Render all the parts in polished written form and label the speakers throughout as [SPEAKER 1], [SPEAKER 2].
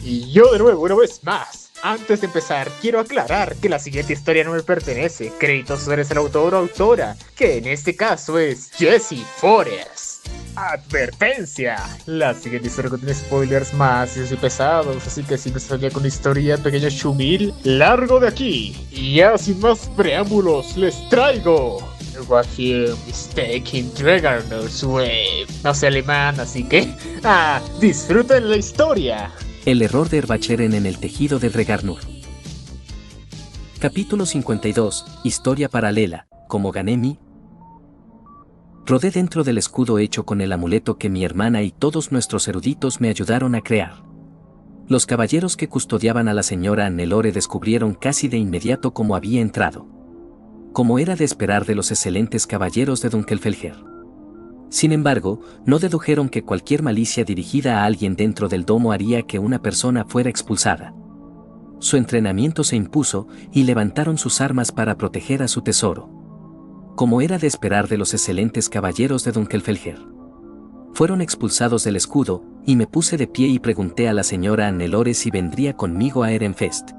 [SPEAKER 1] Y yo de nuevo, una vez más. Antes de empezar, quiero aclarar que la siguiente historia no me pertenece. Créditos sobre el autor o autora, que en este caso es Jesse Forrest. Advertencia: la siguiente historia contiene spoilers más y pesados, así que si me salía con historia, pequeño chumil, largo de aquí. Y ya sin más preámbulos, les traigo What You Mistake in Dragon's Way. No sé alemán, así que disfruten la historia.
[SPEAKER 2] El error de Erbacheren en el tejido de Regarnur. Capítulo 52. Historia paralela. Como gané mi. Rodé dentro del escudo hecho con el amuleto que mi hermana y todos nuestros eruditos me ayudaron a crear. Los caballeros que custodiaban a la señora Annelore descubrieron casi de inmediato cómo había entrado. Como era de esperar de los excelentes caballeros de Dunkelfelger. Sin embargo, no dedujeron que cualquier malicia dirigida a alguien dentro del domo haría que una persona fuera expulsada. Su entrenamiento se impuso y levantaron sus armas para proteger a su tesoro. Como era de esperar de los excelentes caballeros de Dunkelfelger. Fueron expulsados del escudo, y me puse de pie y pregunté a la señora Annelore si vendría conmigo a Ehrenfest.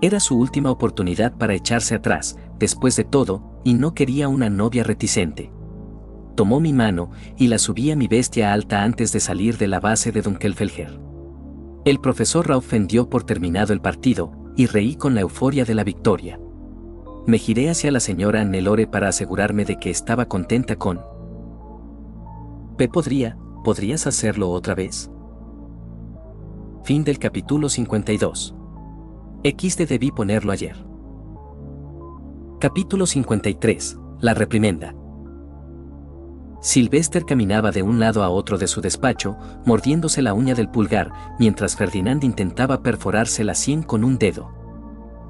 [SPEAKER 2] Era su última oportunidad para echarse atrás, después de todo, y no quería una novia reticente. Tomó mi mano y la subí a mi bestia alta antes de salir de la base de Dunkelfelger. El profesor Raufen dio por terminado el partido, y reí con la euforia de la victoria. Me giré hacia la señora Annelore para asegurarme de que estaba contenta con... ¿Podrías hacerlo otra vez? Fin del capítulo 52. Debí ponerlo ayer. Capítulo 53. La reprimenda. Sylvester caminaba de un lado a otro de su despacho, mordiéndose la uña del pulgar, mientras Ferdinand intentaba perforarse la sien con un dedo.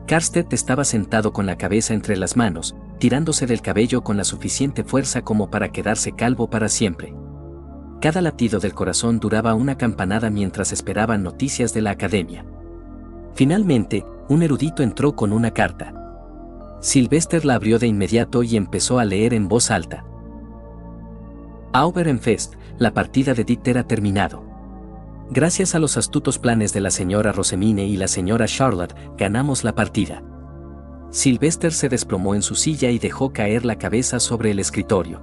[SPEAKER 2] Karstedt estaba sentado con la cabeza entre las manos, tirándose del cabello con la suficiente fuerza como para quedarse calvo para siempre. Cada latido del corazón duraba una campanada mientras esperaban noticias de la academia. Finalmente, un erudito entró con una carta. Sylvester la abrió de inmediato y empezó a leer en voz alta. Ehrenfest, la partida de Dieter ha terminado. Gracias a los astutos planes de la señora Rosemine y la señora Charlotte, ganamos la partida. Sylvester se desplomó en su silla y dejó caer la cabeza sobre el escritorio.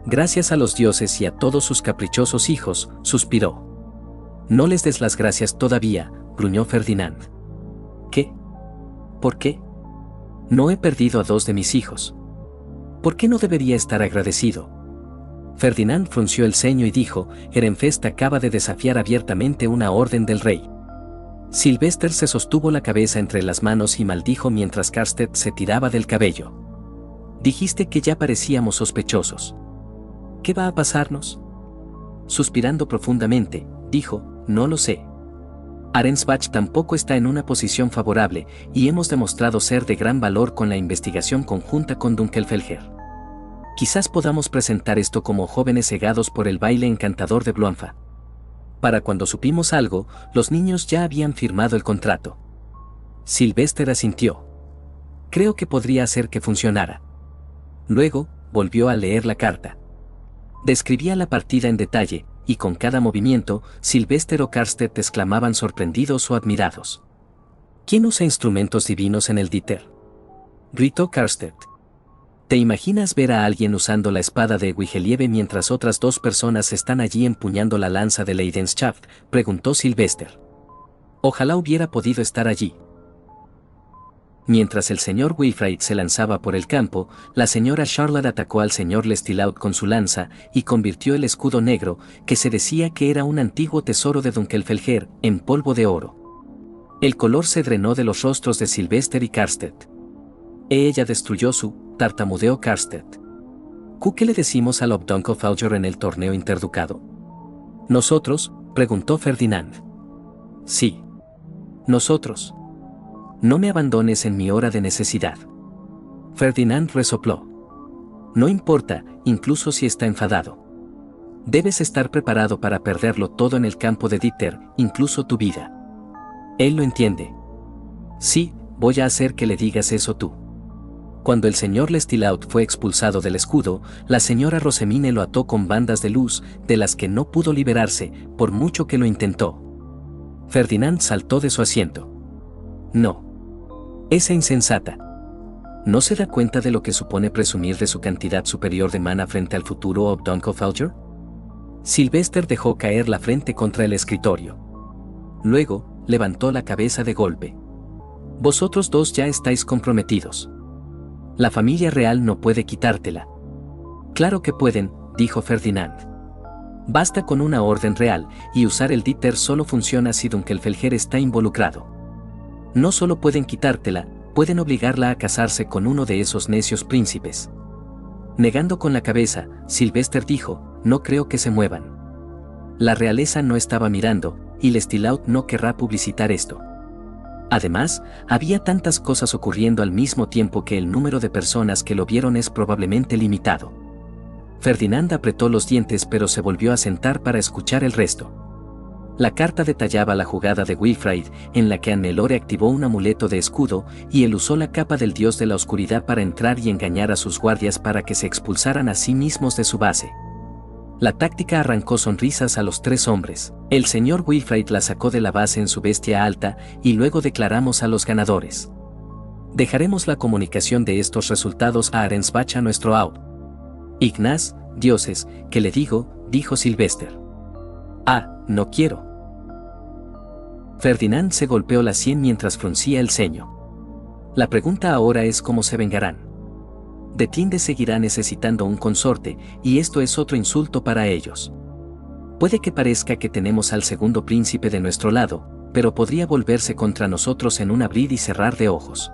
[SPEAKER 2] Gracias a los dioses y a todos sus caprichosos hijos, suspiró. No les des las gracias todavía, gruñó Ferdinand. ¿Qué? ¿Por qué? No he perdido a 2 de mis hijos. ¿Por qué no debería estar agradecido? Ferdinand frunció el ceño y dijo, Ehrenfest acaba de desafiar abiertamente una orden del rey. Sylvester se sostuvo la cabeza entre las manos y maldijo mientras Karstedt se tiraba del cabello. Dijiste que ya parecíamos sospechosos. ¿Qué va a pasarnos? Suspirando profundamente, dijo, no lo sé. Arensbach tampoco está en una posición favorable, y hemos demostrado ser de gran valor con la investigación conjunta con Dunkelfelger. Quizás podamos presentar esto como jóvenes cegados por el baile encantador de Bloemfa. Para cuando supimos algo, los niños ya habían firmado el contrato. Sylvester asintió. Creo que podría hacer que funcionara. Luego, volvió a leer la carta. Describía la partida en detalle, y con cada movimiento, Sylvester o Karstedt exclamaban sorprendidos o admirados. ¿Quién usa instrumentos divinos en el Dieter? Gritó Karstedt. ¿Te imaginas ver a alguien usando la espada de Wigelieve mientras otras 2 personas están allí empuñando la lanza de Leidenschaft? Preguntó Sylvester. Ojalá hubiera podido estar allí. Mientras el señor Wilfrid se lanzaba por el campo, la señora Charlotte atacó al señor Lestilaut con su lanza y convirtió el escudo negro, que se decía que era un antiguo tesoro de Dunkelfelger, en polvo de oro. El color se drenó de los rostros de Sylvester y Karstedt. Ella destruyó tartamudeó Karstedt. ¿Qué le decimos a Dunkelfelger en el torneo interducado? ¿Nosotros? Preguntó Ferdinand. Sí. Nosotros. No me abandones en mi hora de necesidad. Ferdinand resopló. No importa, incluso si está enfadado. Debes estar preparado para perderlo todo en el campo de Dieter, incluso tu vida. Él lo entiende. Sí, voy a hacer que le digas eso tú. Cuando el señor Lestilaut fue expulsado del escudo, la señora Rosemine lo ató con bandas de luz, de las que no pudo liberarse, por mucho que lo intentó. Ferdinand saltó de su asiento. No. Esa insensata. ¿No se da cuenta de lo que supone presumir de su cantidad superior de mana frente al futuro Obdunkelfelger? Sylvester dejó caer la frente contra el escritorio. Luego, levantó la cabeza de golpe. Vosotros dos ya estáis comprometidos. La familia real no puede quitártela. Claro que pueden, dijo Ferdinand. Basta con una orden real, y usar el Dieter solo funciona si Dunkelfelger está involucrado. No solo pueden quitártela, pueden obligarla a casarse con uno de esos necios príncipes. Negando con la cabeza, Sylvester dijo, no creo que se muevan. La realeza no estaba mirando, y Lestilaut no querrá publicitar esto. Además, había tantas cosas ocurriendo al mismo tiempo que el número de personas que lo vieron es probablemente limitado. Ferdinand apretó los dientes pero se volvió a sentar para escuchar el resto. La carta detallaba la jugada de Wilfrid, en la que Annelore activó un amuleto de escudo, y él usó la capa del dios de la oscuridad para entrar y engañar a sus guardias para que se expulsaran a sí mismos de su base. La táctica arrancó sonrisas a los tres hombres. El señor Wilfrid la sacó de la base en su bestia alta, y luego declaramos a los ganadores. Dejaremos la comunicación de estos resultados a Arensbach a nuestro Aud. Ignaz, dioses, ¿qué le digo?, dijo Sylvester. Ah, no quiero. Ferdinand se golpeó la sien mientras fruncía el ceño. La pregunta ahora es cómo se vengarán. De Tinde seguirá necesitando un consorte, y esto es otro insulto para ellos. Puede que parezca que tenemos al segundo príncipe de nuestro lado, pero podría volverse contra nosotros en un abrir y cerrar de ojos.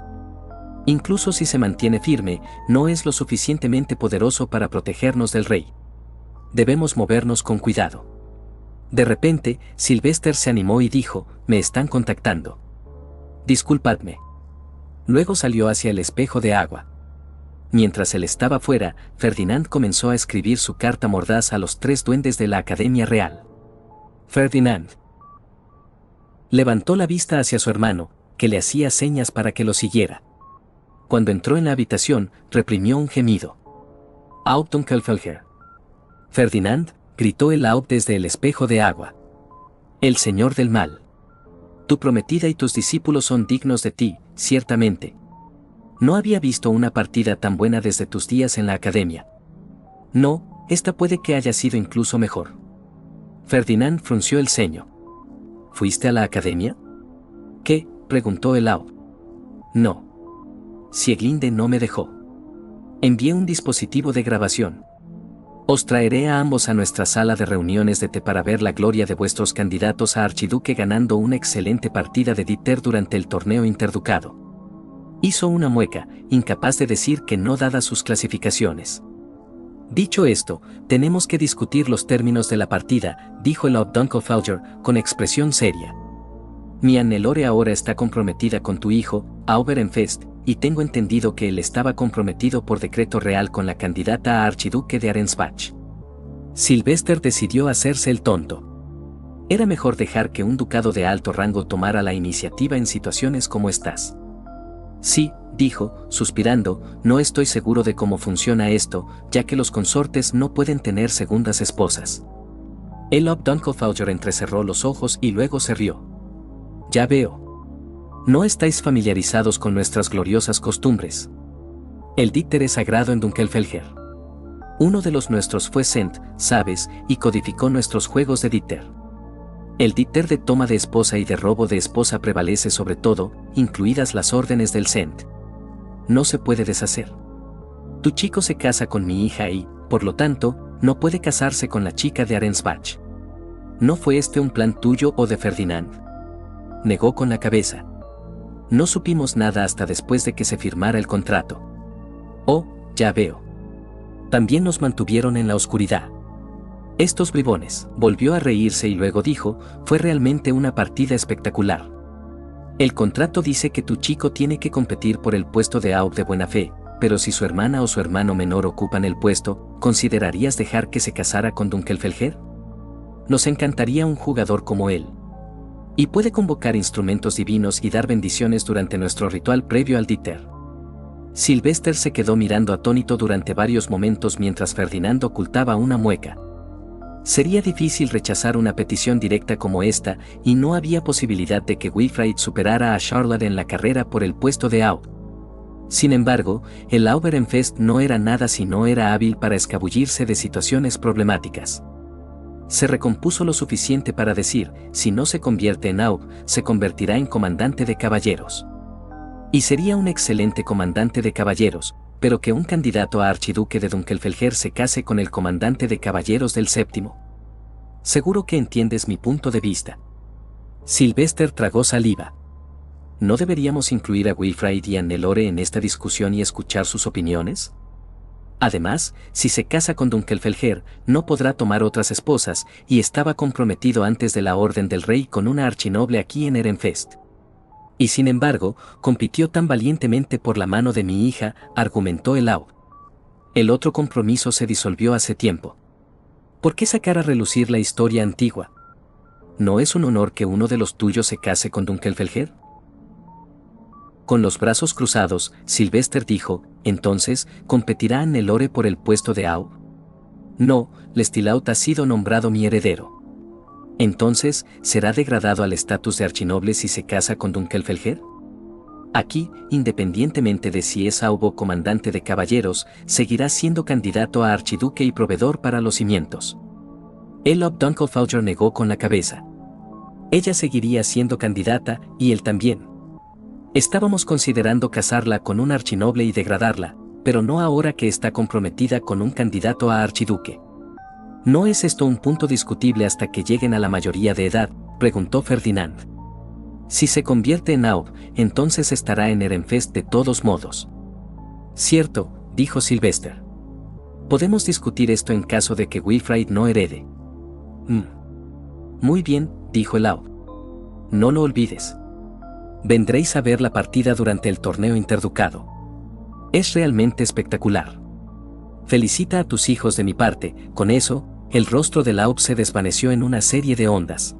[SPEAKER 2] Incluso si se mantiene firme, no es lo suficientemente poderoso para protegernos del rey. Debemos movernos con cuidado. De repente, Sylvester se animó y dijo, me están contactando. Disculpadme. Luego salió hacia el espejo de agua. Mientras él estaba fuera, Ferdinand comenzó a escribir su carta mordaz a los tres duendes de la Academia Real. Ferdinand levantó la vista hacia su hermano, que le hacía señas para que lo siguiera. Cuando entró en la habitación, reprimió un gemido. Dunkelfelger. Ferdinand, gritó el Aub desde el espejo de agua. El señor del mal. Tu prometida y tus discípulos son dignos de ti, ciertamente. No había visto una partida tan buena desde tus días en la academia. No, esta puede que haya sido incluso mejor. Ferdinand frunció el ceño. ¿Fuiste a la academia? ¿Qué?, preguntó el Aub. No. Sieglinde no me dejó. Envié un dispositivo de grabación. Os traeré a ambos a nuestra sala de reuniones de té para ver la gloria de vuestros candidatos a archiduque ganando una excelente partida de Dieter durante el torneo interducado. Hizo una mueca, incapaz de decir que no dadas sus clasificaciones. Dicho esto, tenemos que discutir los términos de la partida, dijo el Obdunkelfelger con expresión seria. Mi Annelore ahora está comprometida con tu hijo, Auberenfest, y tengo entendido que él estaba comprometido por decreto real con la candidata a archiduque de Arensbach. Sylvester decidió hacerse el tonto. Era mejor dejar que un ducado de alto rango tomara la iniciativa en situaciones como estas. Sí, dijo, suspirando, no estoy seguro de cómo funciona esto, ya que los consortes no pueden tener segundas esposas. El Obdunkelfelger entrecerró los ojos y luego se rió. Ya veo. No estáis familiarizados con nuestras gloriosas costumbres. El Dieter es sagrado en Dunkelfelger. Uno de los nuestros fue Sent, sabes, y codificó nuestros juegos de Dieter. El Dieter de toma de esposa y de robo de esposa prevalece sobre todo, incluidas las órdenes del Sent. No se puede deshacer. Tu chico se casa con mi hija y, por lo tanto, no puede casarse con la chica de Arensbach. ¿No fue este un plan tuyo o de Ferdinand? Negó con la cabeza. No supimos nada hasta después de que se firmara el contrato. Oh, ya veo. También nos mantuvieron en la oscuridad. Estos bribones, volvió a reírse y luego dijo, fue realmente una partida espectacular. El contrato dice que tu chico tiene que competir por el puesto de Aub de buena fe, pero si su hermana o su hermano menor ocupan el puesto, ¿considerarías dejar que se casara con Dunkelfelger? Nos encantaría un jugador como él. Y puede convocar instrumentos divinos y dar bendiciones durante nuestro ritual previo al Dieter. Sylvester se quedó mirando atónito durante varios momentos mientras Ferdinand ocultaba una mueca. Sería difícil rechazar una petición directa como esta, y no había posibilidad de que Wilfrid superara a Charlotte en la carrera por el puesto de Aub. Sin embargo, el Auberenfest no era nada si no era hábil para escabullirse de situaciones problemáticas. Se recompuso lo suficiente para decir, si no se convierte en Aub, se convertirá en comandante de caballeros. Y sería un excelente comandante de caballeros, pero que un candidato a archiduque de Dunkelfelger se case con el comandante de caballeros del séptimo. Seguro que entiendes mi punto de vista. Sylvester tragó saliva. ¿No deberíamos incluir a Wilfrid y a Nelore en esta discusión y escuchar sus opiniones? Además, si se casa con Dunkelfelger, no podrá tomar otras esposas, y estaba comprometido antes de la orden del rey con una archinoble aquí en Ehrenfest. Y sin embargo, compitió tan valientemente por la mano de mi hija, argumentó el Aub. El otro compromiso se disolvió hace tiempo. ¿Por qué sacar a relucir la historia antigua? ¿No es un honor que uno de los tuyos se case con Dunkelfelger? Con los brazos cruzados, Sylvester dijo, entonces, ¿competirá Nelore por el puesto de Aub? No, Lestilaut ha sido nombrado mi heredero. Entonces, ¿será degradado al estatus de archinoble si se casa con Dunkelfelger? Aquí, independientemente de si es Aub o comandante de caballeros, seguirá siendo candidato a archiduque y proveedor para los cimientos. Elof Dunkelfelger negó con la cabeza. Ella seguiría siendo candidata, y él también. Estábamos considerando casarla con un archinoble y degradarla, pero no ahora que está comprometida con un candidato a archiduque. ¿No es esto un punto discutible hasta que lleguen a la mayoría de edad?, preguntó Ferdinand. Si se convierte en Aub, entonces estará en Ehrenfest de todos modos. Cierto, dijo Sylvester. Podemos discutir esto en caso de que Wilfrid no herede. Muy bien, dijo el Aub. No lo olvides. Vendréis a ver la partida durante el torneo interducado. Es realmente espectacular. Felicita a tus hijos de mi parte. Con eso, el rostro de Aub se desvaneció en una serie de ondas.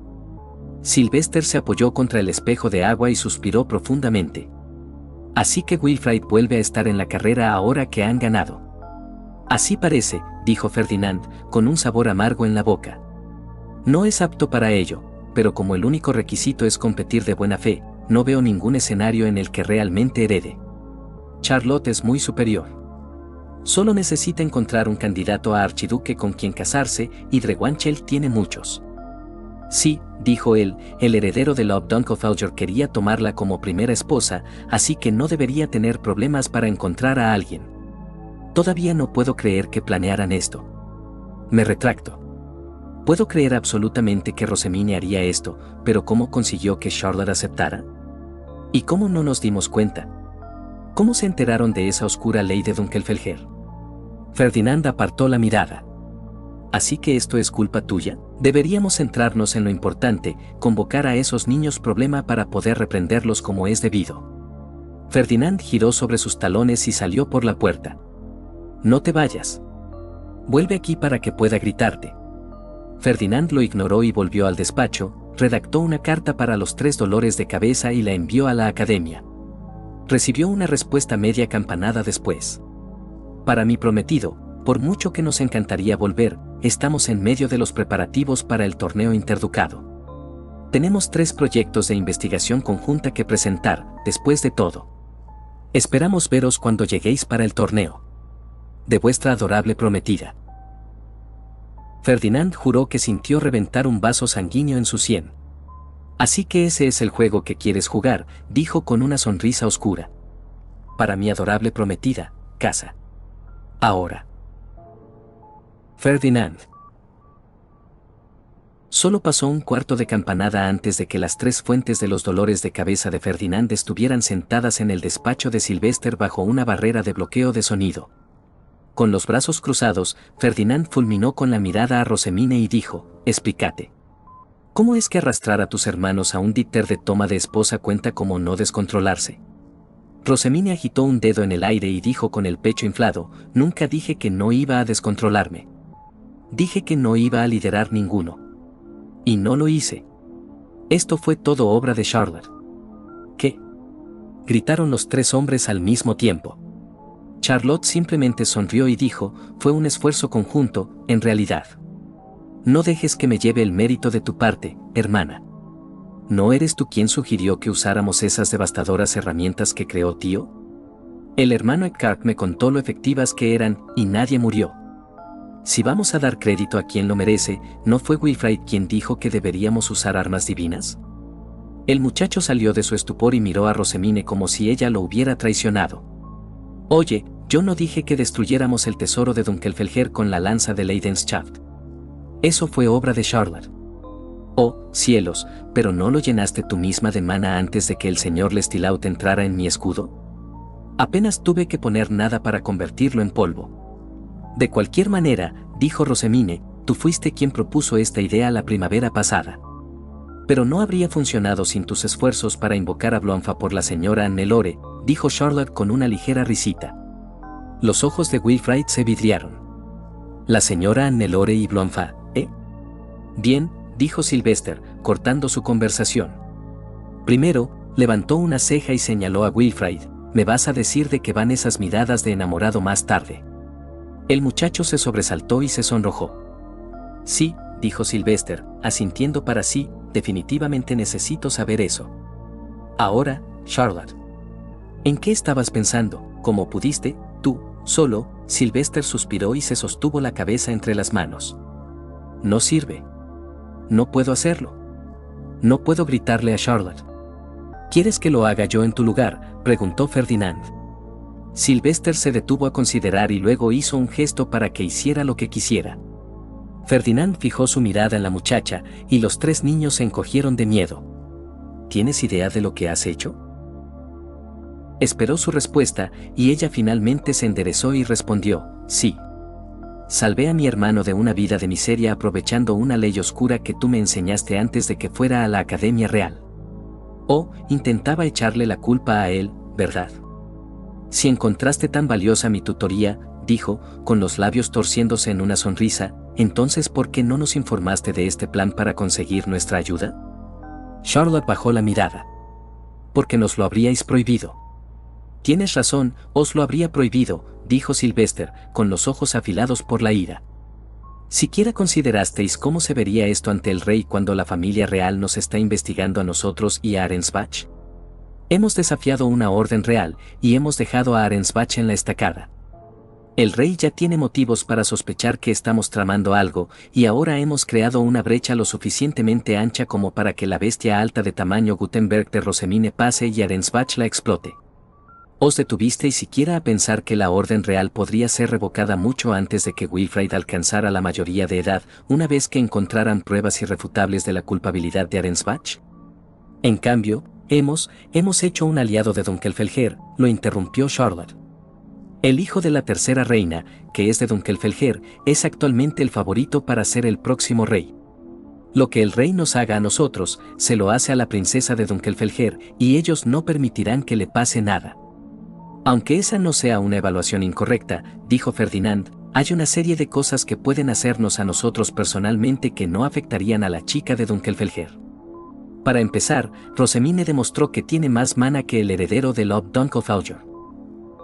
[SPEAKER 2] Sylvester se apoyó contra el espejo de agua y suspiró profundamente. Así que Wilfrid vuelve a estar en la carrera ahora que han ganado. Así parece, dijo Ferdinand, con un sabor amargo en la boca. No es apto para ello, pero como el único requisito es competir de buena fe, no veo ningún escenario en el que realmente herede. Charlotte es muy superior. Solo necesita encontrar un candidato a archiduque con quien casarse, y Drewanchel tiene muchos. Sí, dijo él, el heredero de Lord Dunkelfelger quería tomarla como primera esposa, así que no debería tener problemas para encontrar a alguien. Todavía no puedo creer que planearan esto. Me retracto. Puedo creer absolutamente que Rosemine haría esto, pero ¿cómo consiguió que Charlotte aceptara? ¿Y cómo no nos dimos cuenta? ¿Cómo se enteraron de esa oscura ley de Dunkelfelger? Ferdinand apartó la mirada. ¿Así que esto es culpa tuya? Deberíamos centrarnos en lo importante, convocar a esos niños problema para poder reprenderlos como es debido. Ferdinand giró sobre sus talones y salió por la puerta. No te vayas. Vuelve aquí para que pueda gritarte. Ferdinand lo ignoró y volvió al despacho, redactó una carta para los 3 dolores de cabeza y la envió a la academia. Recibió una respuesta media campanada después. Para mi prometido, por mucho que nos encantaría volver, estamos en medio de los preparativos para el torneo interducado. Tenemos 3 proyectos de investigación conjunta que presentar, después de todo. Esperamos veros cuando lleguéis para el torneo. De vuestra adorable prometida. Ferdinand juró que sintió reventar un vaso sanguíneo en su sien. Así que ese es el juego que quieres jugar, dijo con una sonrisa oscura. Para mi adorable prometida, casa. Ahora. Ferdinand. Solo pasó un cuarto de campanada antes de que las 3 fuentes de los dolores de cabeza de Ferdinand estuvieran sentadas en el despacho de Sylvester bajo una barrera de bloqueo de sonido. Con los brazos cruzados, Ferdinand fulminó con la mirada a Rosemine y dijo, explícate. ¿Cómo es que arrastrar a tus hermanos a un díter de toma de esposa cuenta como no descontrolarse? Rosemine agitó un dedo en el aire y dijo con el pecho inflado, nunca dije que no iba a descontrolarme. Dije que no iba a liderar ninguno. Y no lo hice. Esto fue todo obra de Charlotte. ¿Qué? Gritaron los 3 hombres al mismo tiempo. Charlotte simplemente sonrió y dijo, fue un esfuerzo conjunto, en realidad. No dejes que me lleve el mérito de tu parte, hermana. ¿No eres tú quien sugirió que usáramos esas devastadoras herramientas que creó tío? El hermano Eckhart me contó lo efectivas que eran, y nadie murió. Si vamos a dar crédito a quien lo merece, ¿no fue Wilfrid quien dijo que deberíamos usar armas divinas? El muchacho salió de su estupor y miró a Rosamine como si ella lo hubiera traicionado. Oye, yo no dije que destruyéramos el tesoro de Dunkelfelger con la lanza de Leidenschaft. Eso fue obra de Charlotte. Oh, cielos, ¿pero no lo llenaste tú misma de mana antes de que el señor Lestilaut entrara en mi escudo? Apenas tuve que poner nada para convertirlo en polvo. De cualquier manera, dijo Rosamine, tú fuiste quien propuso esta idea la primavera pasada. Pero no habría funcionado sin tus esfuerzos para invocar a Blomfa por la señora Hannelore, dijo Charlotte con una ligera risita. Los ojos de Wilfrid se vidriaron. La señora Hannelore y Blomfa, ¿eh? Bien, dijo Sylvester, cortando su conversación. Primero, levantó una ceja y señaló a Wilfrid, me vas a decir de que van esas miradas de enamorado más tarde. El muchacho se sobresaltó y se sonrojó. Sí, dijo Sylvester, asintiendo para sí, definitivamente necesito saber eso. Ahora, Charlotte. ¿En qué estabas pensando? ¿Cómo pudiste, tú, solo? Sylvester suspiró y se sostuvo la cabeza entre las manos. No sirve. No puedo hacerlo. No puedo gritarle a Charlotte. ¿Quieres que lo haga yo en tu lugar?, preguntó Ferdinand. Sylvester se detuvo a considerar y luego hizo un gesto para que hiciera lo que quisiera. Ferdinand fijó su mirada en la muchacha y los tres niños se encogieron de miedo. ¿Tienes idea de lo que has hecho? Esperó su respuesta y ella finalmente se enderezó y respondió, sí. Salvé a mi hermano de una vida de miseria aprovechando una ley oscura que tú me enseñaste antes de que fuera a la Academia Real. Oh, intentaba echarle la culpa a él, ¿verdad? Si encontraste tan valiosa mi tutoría, dijo, con los labios torciéndose en una sonrisa, entonces ¿por qué no nos informaste de este plan para conseguir nuestra ayuda? Charlotte bajó la mirada. Porque nos lo habríais prohibido. Tienes razón, os lo habría prohibido, dijo Sylvester, con los ojos afilados por la ira. ¿Siquiera considerasteis cómo se vería esto ante el rey cuando la familia real nos está investigando a nosotros y a Arensbach? Hemos desafiado una orden real, y hemos dejado a Arensbach en la estacada. El rey ya tiene motivos para sospechar que estamos tramando algo, y ahora hemos creado una brecha lo suficientemente ancha como para que la bestia alta de tamaño Gutenberg de Rosamine pase y Arensbach la explote. ¿Os detuvisteis siquiera a pensar que la orden real podría ser revocada mucho antes de que Wilfrid alcanzara la mayoría de edad, una vez que encontraran pruebas irrefutables de la culpabilidad de Arensbach? En cambio, hemos hecho un aliado de Dunkelfelger, lo interrumpió Charlotte. El hijo de la tercera reina, que es de Dunkelfelger, es actualmente el favorito para ser el próximo rey. Lo que el rey nos haga a nosotros, se lo hace a la princesa de Dunkelfelger, y ellos no permitirán que le pase nada. Aunque esa no sea una evaluación incorrecta, dijo Ferdinand, hay una serie de cosas que pueden hacernos a nosotros personalmente que no afectarían a la chica de Dunkelfelger. Para empezar, Rosamine demostró que tiene más mana que el heredero de Lord Dunkelfelger.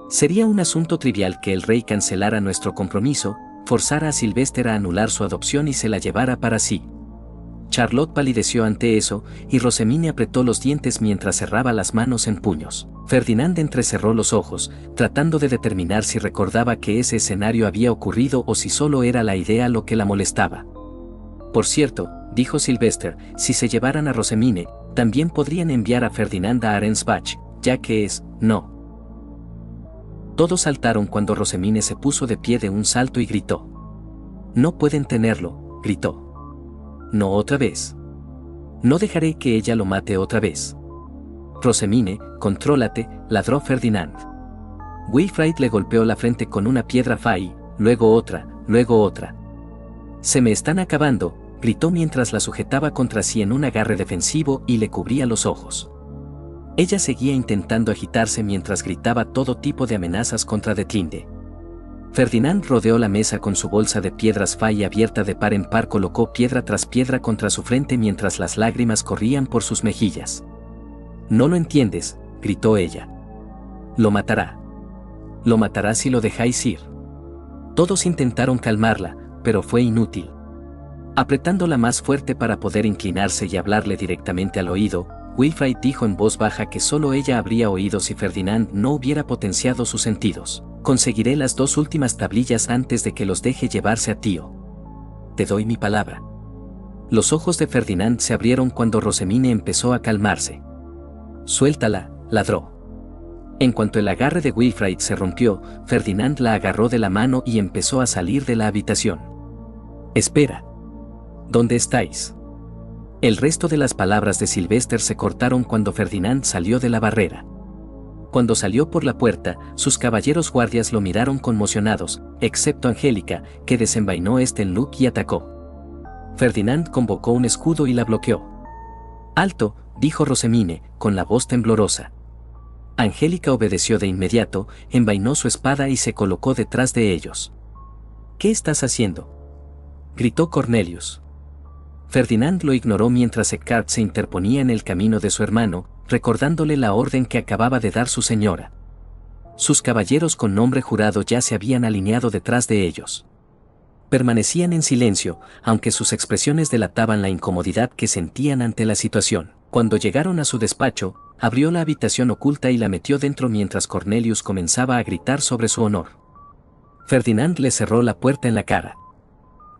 [SPEAKER 2] Sería un asunto trivial que el rey cancelara nuestro compromiso, forzara a Sylvester a anular su adopción y se la llevara para sí. Charlotte palideció ante eso, y Rosamine apretó los dientes mientras cerraba las manos en puños. Ferdinand entrecerró los ojos, tratando de determinar si recordaba que ese escenario había ocurrido o si solo era la idea lo que la molestaba. Por cierto, dijo Sylvester, si se llevaran a Rosamine, también podrían enviar a Ferdinand a Arensbach, ya que es, no. Todos saltaron cuando Rosamine se puso de pie de un salto y gritó. No pueden tenerlo, gritó. No otra vez. No dejaré que ella lo mate otra vez. Rosamine, contrólate, ladró Ferdinand. Wilfrid le golpeó la frente con una piedra Fai, luego otra, luego otra. Se me están acabando, gritó mientras la sujetaba contra sí en un agarre defensivo y le cubría los ojos. Ella seguía intentando agitarse mientras gritaba todo tipo de amenazas contra Detlinde. Ferdinand rodeó la mesa con su bolsa de piedras Fai abierta de par en par, colocó piedra tras piedra contra su frente mientras las lágrimas corrían por sus mejillas. No lo entiendes, gritó ella. Lo matará. Lo matará si lo dejáis ir. Todos intentaron calmarla, pero fue inútil. Apretándola más fuerte para poder inclinarse y hablarle directamente al oído, Wilfrid dijo en voz baja que solo ella habría oído si Ferdinand no hubiera potenciado sus sentidos. Conseguiré las 2 últimas tablillas antes de que los deje llevarse a tío. Te doy mi palabra. Los ojos de Ferdinand se abrieron cuando Rosamine empezó a calmarse. Suéltala, ladró. En cuanto el agarre de Wilfrid se rompió, Ferdinand la agarró de la mano y empezó a salir de la habitación. Espera. ¿Dónde estáis? El resto de las palabras de Sylvester se cortaron cuando Ferdinand salió de la barrera. Cuando salió por la puerta, sus caballeros guardias lo miraron conmocionados, excepto Angélica, que desenvainó en Luke y atacó. Ferdinand convocó un escudo y la bloqueó. «Alto», dijo Rosamine, con la voz temblorosa. Angélica obedeció de inmediato, envainó su espada y se colocó detrás de ellos. «¿Qué estás haciendo?», gritó Cornelius. Ferdinand lo ignoró mientras Eckhart se interponía en el camino de su hermano, recordándole la orden que acababa de dar su señora. Sus caballeros con nombre jurado ya se habían alineado detrás de ellos. Permanecían en silencio, aunque sus expresiones delataban la incomodidad que sentían ante la situación. Cuando llegaron a su despacho, abrió la habitación oculta y la metió dentro mientras Cornelius comenzaba a gritar sobre su honor. Ferdinand le cerró la puerta en la cara.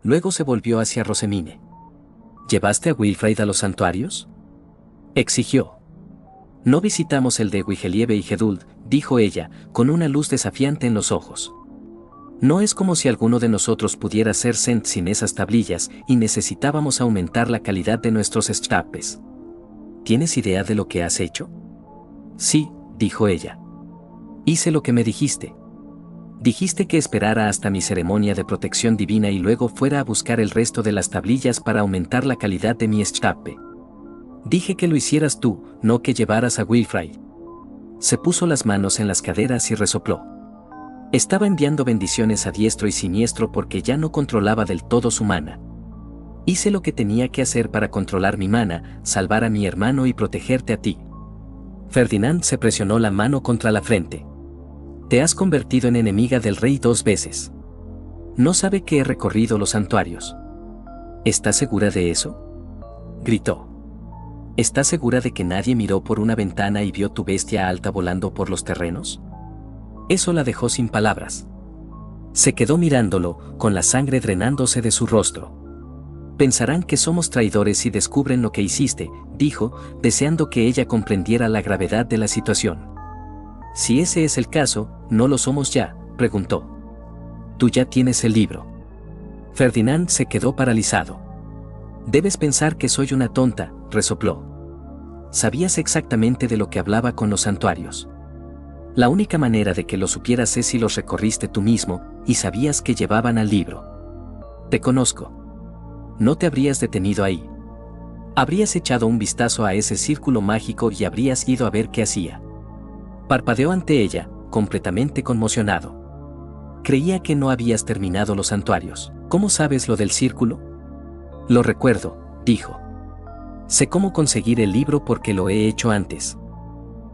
[SPEAKER 2] Luego se volvió hacia Rosamine. «¿Llevaste a Wilfrid a los santuarios?», exigió. «No visitamos el de Wigelieve y Geduld», dijo ella, con una luz desafiante en los ojos. «No es como si alguno de nosotros pudiera ser Sent sin esas tablillas y necesitábamos aumentar la calidad de nuestros escapes». «¿Tienes idea de lo que has hecho?». «Sí», dijo ella. «Hice lo que me dijiste. Dijiste que esperara hasta mi ceremonia de protección divina y luego fuera a buscar el resto de las tablillas para aumentar la calidad de mi escape. Dije que lo hicieras tú, no que llevaras a Wilfrid». Se puso las manos en las caderas y resopló. Estaba enviando bendiciones a diestro y siniestro porque ya no controlaba del todo su mana. Hice lo que tenía que hacer para controlar mi mana, salvar a mi hermano y protegerte a ti. Ferdinand se presionó la mano contra la frente. Te has convertido en enemiga del rey 2 veces. No sabe que he recorrido los santuarios. ¿Estás segura de eso?, gritó. ¿Estás segura de que nadie miró por una ventana y vio tu bestia alta volando por los terrenos? Eso la dejó sin palabras. Se quedó mirándolo, con la sangre drenándose de su rostro. Pensarán que somos traidores si descubren lo que hiciste, dijo, deseando que ella comprendiera la gravedad de la situación. Si ese es el caso, ¿no lo somos ya?, preguntó. Tú ya tienes el libro. Ferdinand se quedó paralizado. Debes pensar que soy una tonta, resopló. Sabías exactamente de lo que hablaba con los santuarios. La única manera de que lo supieras es si los recorriste tú mismo, y sabías que llevaban al libro. Te conozco. No te habrías detenido ahí. Habrías echado un vistazo a ese círculo mágico y habrías ido a ver qué hacía. Parpadeó ante ella, completamente conmocionado. Creía que no habías terminado los santuarios. ¿Cómo sabes lo del círculo? Lo recuerdo, dijo. Sé cómo conseguir el libro porque lo he hecho antes.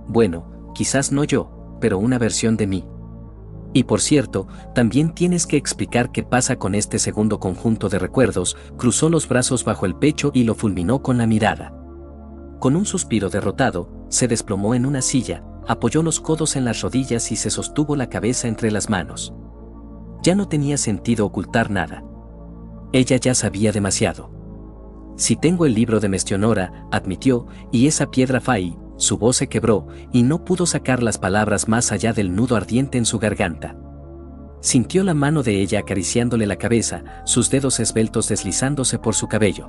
[SPEAKER 2] Bueno, quizás no yo, pero una versión de mí. Y por cierto, también tienes que explicar qué pasa con este segundo conjunto de recuerdos. Cruzó los brazos bajo el pecho y lo fulminó con la mirada. Con un suspiro derrotado, se desplomó en una silla, apoyó los codos en las rodillas y se sostuvo la cabeza entre las manos. Ya no tenía sentido ocultar nada. Ella ya sabía demasiado. Si tengo el libro de Mestionora, admitió, y esa piedra Fai, su voz se quebró, y no pudo sacar las palabras más allá del nudo ardiente en su garganta. Sintió la mano de ella acariciándole la cabeza, sus dedos esbeltos deslizándose por su cabello.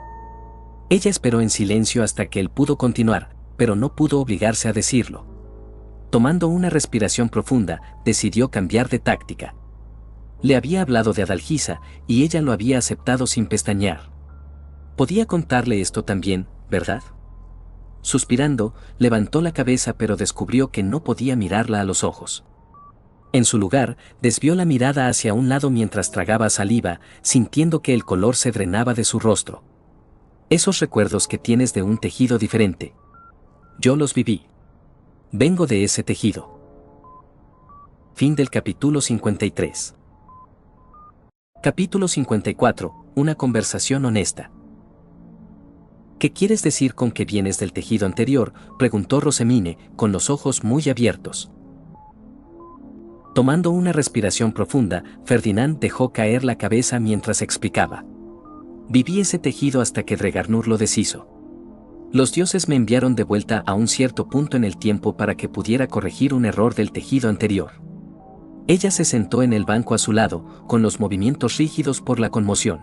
[SPEAKER 2] Ella esperó en silencio hasta que él pudo continuar, pero no pudo obligarse a decirlo. Tomando una respiración profunda, decidió cambiar de táctica. Le había hablado de Adalgisa, y ella lo había aceptado sin pestañear. Podía contarle esto también, ¿verdad? Suspirando, levantó la cabeza pero descubrió que no podía mirarla a los ojos. En su lugar, desvió la mirada hacia un lado mientras tragaba saliva, sintiendo que el color se drenaba de su rostro. Esos recuerdos que tienes de un tejido diferente. Yo los viví. Vengo de ese tejido. Fin del capítulo 53. Capítulo 54. Una conversación honesta. ¿Qué quieres decir con que vienes del tejido anterior?, preguntó Rosamine, con los ojos muy abiertos. Tomando una respiración profunda, Ferdinand dejó caer la cabeza mientras explicaba. Viví ese tejido hasta que Dregarnur lo deshizo. Los dioses me enviaron de vuelta a un cierto punto en el tiempo para que pudiera corregir un error del tejido anterior. Ella se sentó en el banco a su lado, con los movimientos rígidos por la conmoción.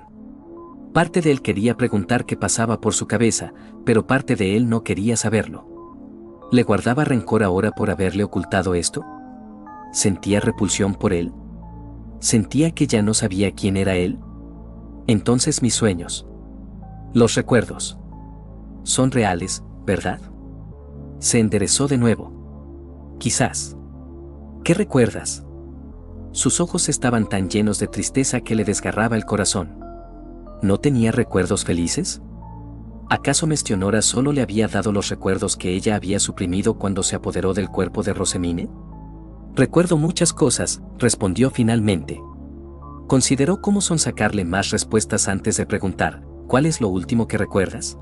[SPEAKER 2] Parte de él quería preguntar qué pasaba por su cabeza, pero parte de él no quería saberlo. ¿Le guardaba rencor ahora por haberle ocultado esto? ¿Sentía repulsión por él? ¿Sentía que ya no sabía quién era él? Entonces mis sueños, los recuerdos, son reales, ¿verdad? Se enderezó de nuevo. Quizás. ¿Qué recuerdas? Sus ojos estaban tan llenos de tristeza que le desgarraba el corazón. ¿No tenía recuerdos felices? ¿Acaso Mestionora solo le había dado los recuerdos que ella había suprimido cuando se apoderó del cuerpo de Rosamine? Recuerdo muchas cosas, respondió finalmente. Consideró cómo sonsacarle más respuestas antes de preguntar, ¿cuál es lo último que recuerdas?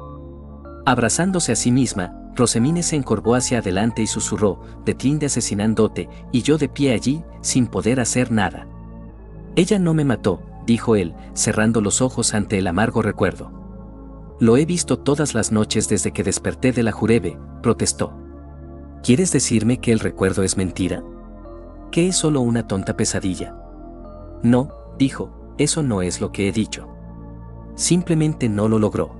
[SPEAKER 2] Abrazándose a sí misma, Rosamine se encorvó hacia adelante y susurró, detlinde asesinándote, y yo de pie allí, sin poder hacer nada. Ella no me mató, dijo él, cerrando los ojos ante el amargo recuerdo. Lo he visto todas las noches desde que desperté de la jurebe, protestó. ¿Quieres decirme que el recuerdo es mentira? ¿Que es solo una tonta pesadilla? No, dijo, eso no es lo que he dicho. Simplemente no lo logró.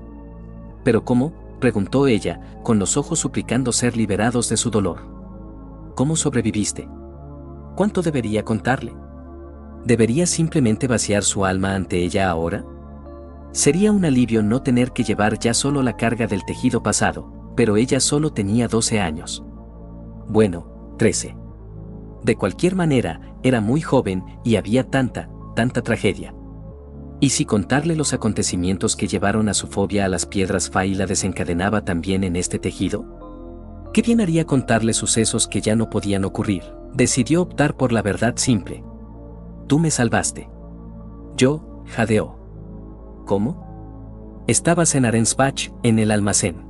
[SPEAKER 2] ¿Pero cómo?, preguntó ella, con los ojos suplicando ser liberados de su dolor. ¿Cómo sobreviviste? ¿Cuánto debería contarle? ¿Debería simplemente vaciar su alma ante ella ahora? Sería un alivio no tener que llevar ya solo la carga del tejido pasado, pero ella solo tenía 12 años. Bueno, 13. De cualquier manera, era muy joven y había tanta tragedia. ¿Y si contarle los acontecimientos que llevaron a su fobia a las piedras Fai la desencadenaba también en este tejido? ¿Qué bien haría contarle sucesos que ya no podían ocurrir? Decidió optar por la verdad simple. Tú me salvaste. Yo, jadeó. ¿Cómo? Estabas en Arensbach, en el almacén.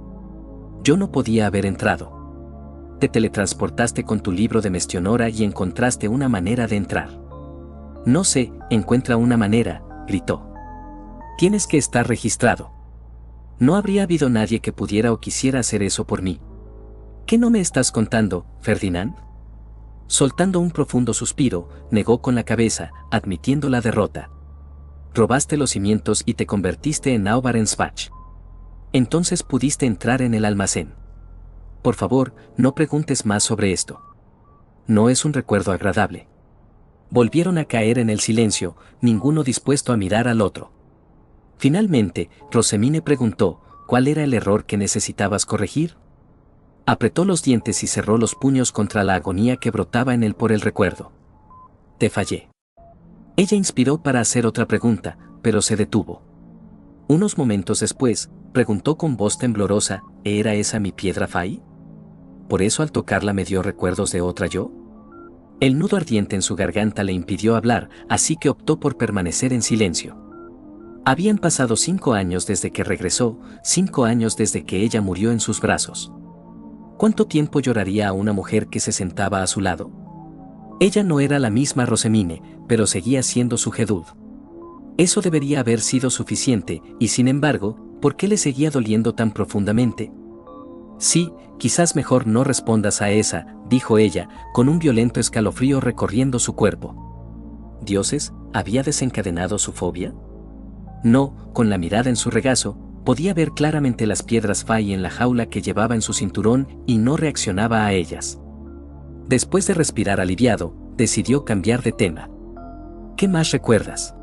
[SPEAKER 2] Yo no podía haber entrado. Te teletransportaste con tu libro de Mestionora y encontraste una manera de entrar. No sé, encuentra una manera, gritó. Tienes que estar registrado. No habría habido nadie que pudiera o quisiera hacer eso por mí. ¿Qué no me estás contando, Ferdinand? Soltando un profundo suspiro, negó con la cabeza, admitiendo la derrota. Robaste los cimientos y te convertiste en Aubarensbach. Entonces pudiste entrar en el almacén. Por favor, no preguntes más sobre esto. No es un recuerdo agradable. Volvieron a caer en el silencio, ninguno dispuesto a mirar al otro. Finalmente, Rosamine preguntó, ¿cuál era el error que necesitabas corregir? Apretó los dientes y cerró los puños contra la agonía que brotaba en él por el recuerdo. Te fallé. Ella inspiró para hacer otra pregunta, pero se detuvo. Unos momentos después, preguntó con voz temblorosa, ¿era esa mi piedra Fai? ¿Por eso al tocarla me dio recuerdos de otra yo? El nudo ardiente en su garganta le impidió hablar, así que optó por permanecer en silencio. Habían pasado 5 años desde que regresó, 5 años desde que ella murió en sus brazos. ¿Cuánto tiempo lloraría a una mujer que se sentaba a su lado? Ella no era la misma Rosamine, pero seguía siendo su Gedud. Eso debería haber sido suficiente, y sin embargo, ¿por qué le seguía doliendo tan profundamente? Sí, quizás mejor no respondas a esa, dijo ella, con un violento escalofrío recorriendo su cuerpo. ¿Dioses, había desencadenado su fobia? No, con la mirada en su regazo, podía ver claramente las piedras Fai en la jaula que llevaba en su cinturón y no reaccionaba a ellas. Después de respirar aliviado, decidió cambiar de tema. ¿Qué más recuerdas?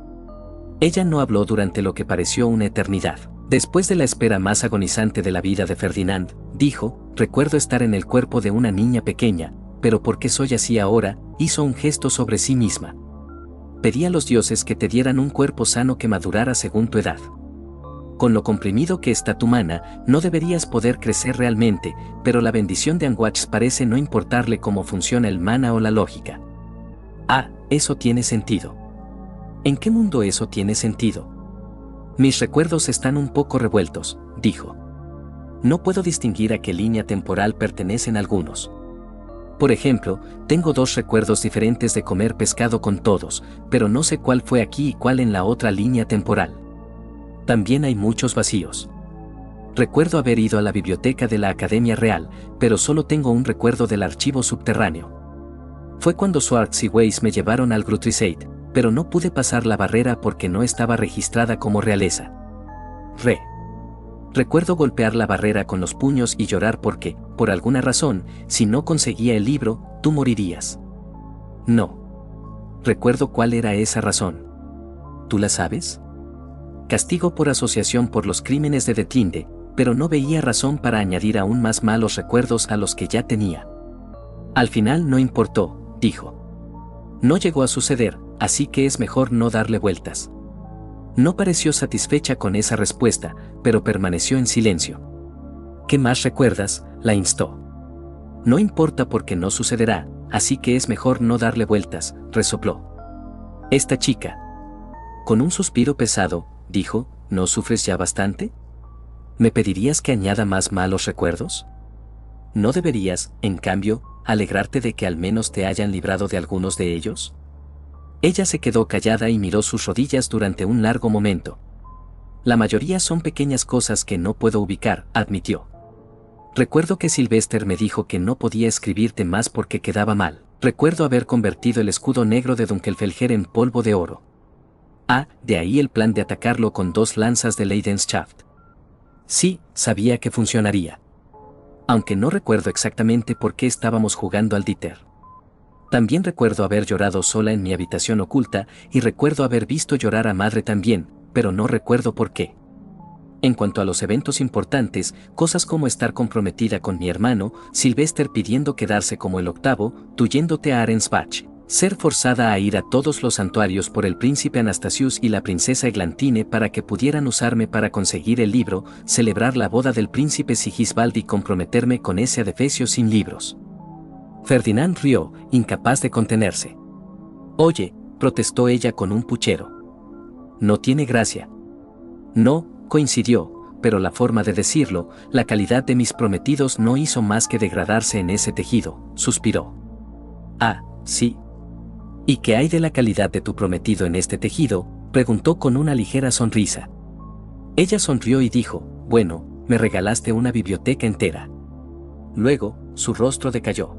[SPEAKER 2] Ella no habló durante lo que pareció una eternidad. Después de la espera más agonizante de la vida de Ferdinand, dijo, recuerdo estar en el cuerpo de una niña pequeña, pero ¿por qué soy así ahora? Hizo un gesto sobre sí misma. Pedí a los dioses que te dieran un cuerpo sano que madurara según tu edad. Con lo comprimido que está tu mana, no deberías poder crecer realmente, pero la bendición de Anguach parece no importarle cómo funciona el mana o la lógica. Ah, eso tiene sentido. ¿En qué mundo eso tiene sentido? Mis recuerdos están un poco revueltos, dijo. No puedo distinguir a qué línea temporal pertenecen algunos. Por ejemplo, tengo 2 recuerdos diferentes de comer pescado con todos, pero no sé cuál fue aquí y cuál en la otra línea temporal. También hay muchos vacíos. Recuerdo haber ido a la biblioteca de la Academia Real, pero solo tengo un recuerdo del archivo subterráneo. Fue cuando Swartz y Weiss me llevaron al Grutrisade, pero no pude pasar la barrera porque no estaba registrada como realeza. Recuerdo golpear la barrera con los puños y llorar porque, por alguna razón, si no conseguía el libro, tú morirías. No. Recuerdo cuál era esa razón. ¿Tú la sabes? Castigo por asociación por los crímenes de Detinde, pero no veía razón para añadir aún más malos recuerdos a los que ya tenía. Al final no importó, dijo. No llegó a suceder, así que es mejor no darle vueltas. No pareció satisfecha con esa respuesta, pero permaneció en silencio. ¿Qué más recuerdas?, la instó. No importa porque no sucederá, así que es mejor no darle vueltas, resopló. Esta chica. Con un suspiro pesado, dijo, ¿no sufres ya bastante? ¿Me pedirías que añada más malos recuerdos? ¿No deberías, en cambio, alegrarte de que al menos te hayan librado de algunos de ellos? Ella se quedó callada y miró sus rodillas durante un largo momento. La mayoría son pequeñas cosas que no puedo ubicar, admitió. Recuerdo que Sylvester me dijo que no podía escribirte más porque quedaba mal. Recuerdo haber convertido el escudo negro de Dunkelfelger en polvo de oro. De ahí el plan de atacarlo con 2 lanzas de Leidenschaft. Sí, sabía que funcionaría. Aunque no recuerdo exactamente por qué estábamos jugando al Dieter. También recuerdo haber llorado sola en mi habitación oculta y recuerdo haber visto llorar a madre también, pero no recuerdo por qué. En cuanto a los eventos importantes, cosas como estar comprometida con mi hermano, Sylvester pidiendo quedarse como el octavo, tú yéndote a Arensbach, ser forzada a ir a todos los santuarios por el príncipe Anastasius y la princesa Eglantine para que pudieran usarme para conseguir el libro, celebrar la boda del príncipe Sigisbald y comprometerme con ese adefesio sin libros. Ferdinand rió, incapaz de contenerse. Oye, protestó ella con un puchero. No tiene gracia. No, coincidió, pero la forma de decirlo, la calidad de mis prometidos no hizo más que degradarse en ese tejido, suspiró. Sí. ¿Y qué hay de la calidad de tu prometido en este tejido?, preguntó con una ligera sonrisa. Ella sonrió y dijo, bueno, me regalaste una biblioteca entera. Luego, su rostro decayó.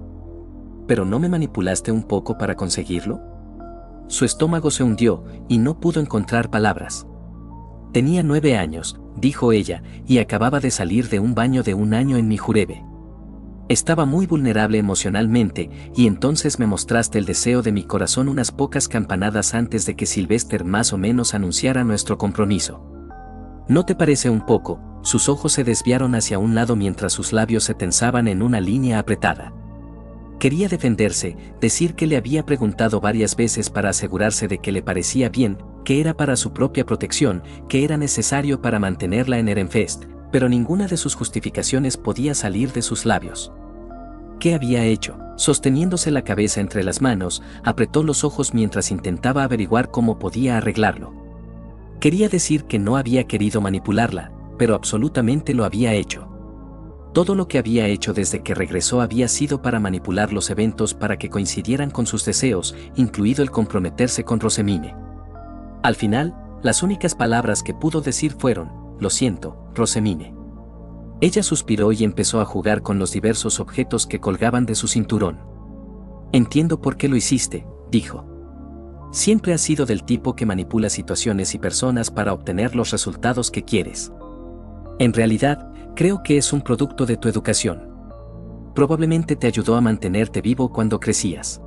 [SPEAKER 2] ¿Pero no me manipulaste un poco para conseguirlo? Su estómago se hundió y no pudo encontrar palabras. Tenía 9 años, dijo ella, y acababa de salir de un baño de 1 año en mi jurebe. Estaba muy vulnerable emocionalmente, y entonces me mostraste el deseo de mi corazón unas pocas campanadas antes de que Sylvester más o menos anunciara nuestro compromiso. ¿No te parece un poco? Sus ojos se desviaron hacia un lado mientras sus labios se tensaban en una línea apretada. Quería defenderse, decir que le había preguntado varias veces para asegurarse de que le parecía bien, que era para su propia protección, que era necesario para mantenerla en Ehrenfest, pero ninguna de sus justificaciones podía salir de sus labios. ¿Qué había hecho? Sosteniéndose la cabeza entre las manos, apretó los ojos mientras intentaba averiguar cómo podía arreglarlo. Quería decir que no había querido manipularla, pero absolutamente lo había hecho. Todo lo que había hecho desde que regresó había sido para manipular los eventos para que coincidieran con sus deseos, incluido el comprometerse con Rosemine. Al final, las únicas palabras que pudo decir fueron, lo siento, Rosemine. Ella suspiró y empezó a jugar con los diversos objetos que colgaban de su cinturón. Entiendo por qué lo hiciste, dijo. Siempre has sido del tipo que manipula situaciones y personas para obtener los resultados que quieres. En realidad, creo que es un producto de tu educación. Probablemente te ayudó a mantenerte vivo cuando crecías.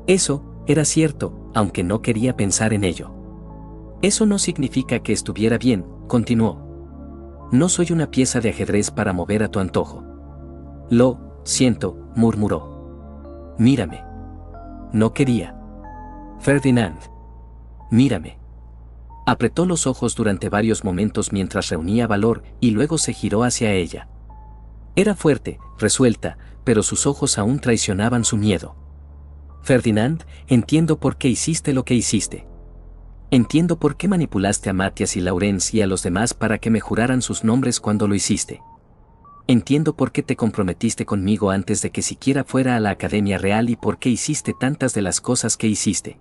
[SPEAKER 2] Eso era cierto, aunque no quería pensar en ello. Eso no significa que estuviera bien, continuó. No soy una pieza de ajedrez para mover a tu antojo. Lo siento, murmuró. Mírame. No quería. Ferdinand. Mírame. Apretó los ojos durante varios momentos mientras reunía valor y luego se giró hacia ella. Era fuerte, resuelta, pero sus ojos aún traicionaban su miedo. Ferdinand, entiendo por qué hiciste lo que hiciste. Entiendo por qué manipulaste a Matthias y Laurence y a los demás para que me juraran sus nombres cuando lo hiciste. Entiendo por qué te comprometiste conmigo antes de que siquiera fuera a la Academia Real y por qué hiciste tantas de las cosas que hiciste.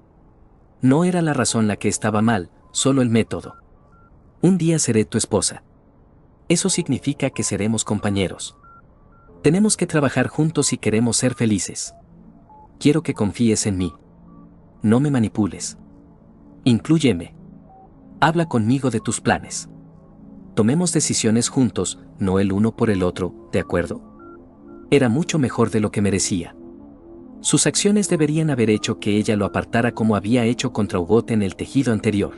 [SPEAKER 2] No era la razón la que estaba mal, solo el método. Un día seré tu esposa. Eso significa que seremos compañeros. Tenemos que trabajar juntos si queremos ser felices. Quiero que confíes en mí. No me manipules. Inclúyeme. Habla conmigo de tus planes. Tomemos decisiones juntos, no el uno por el otro, ¿de acuerdo? Era mucho mejor de lo que merecía. Sus acciones deberían haber hecho que ella lo apartara como había hecho contra Hugot en el tejido anterior.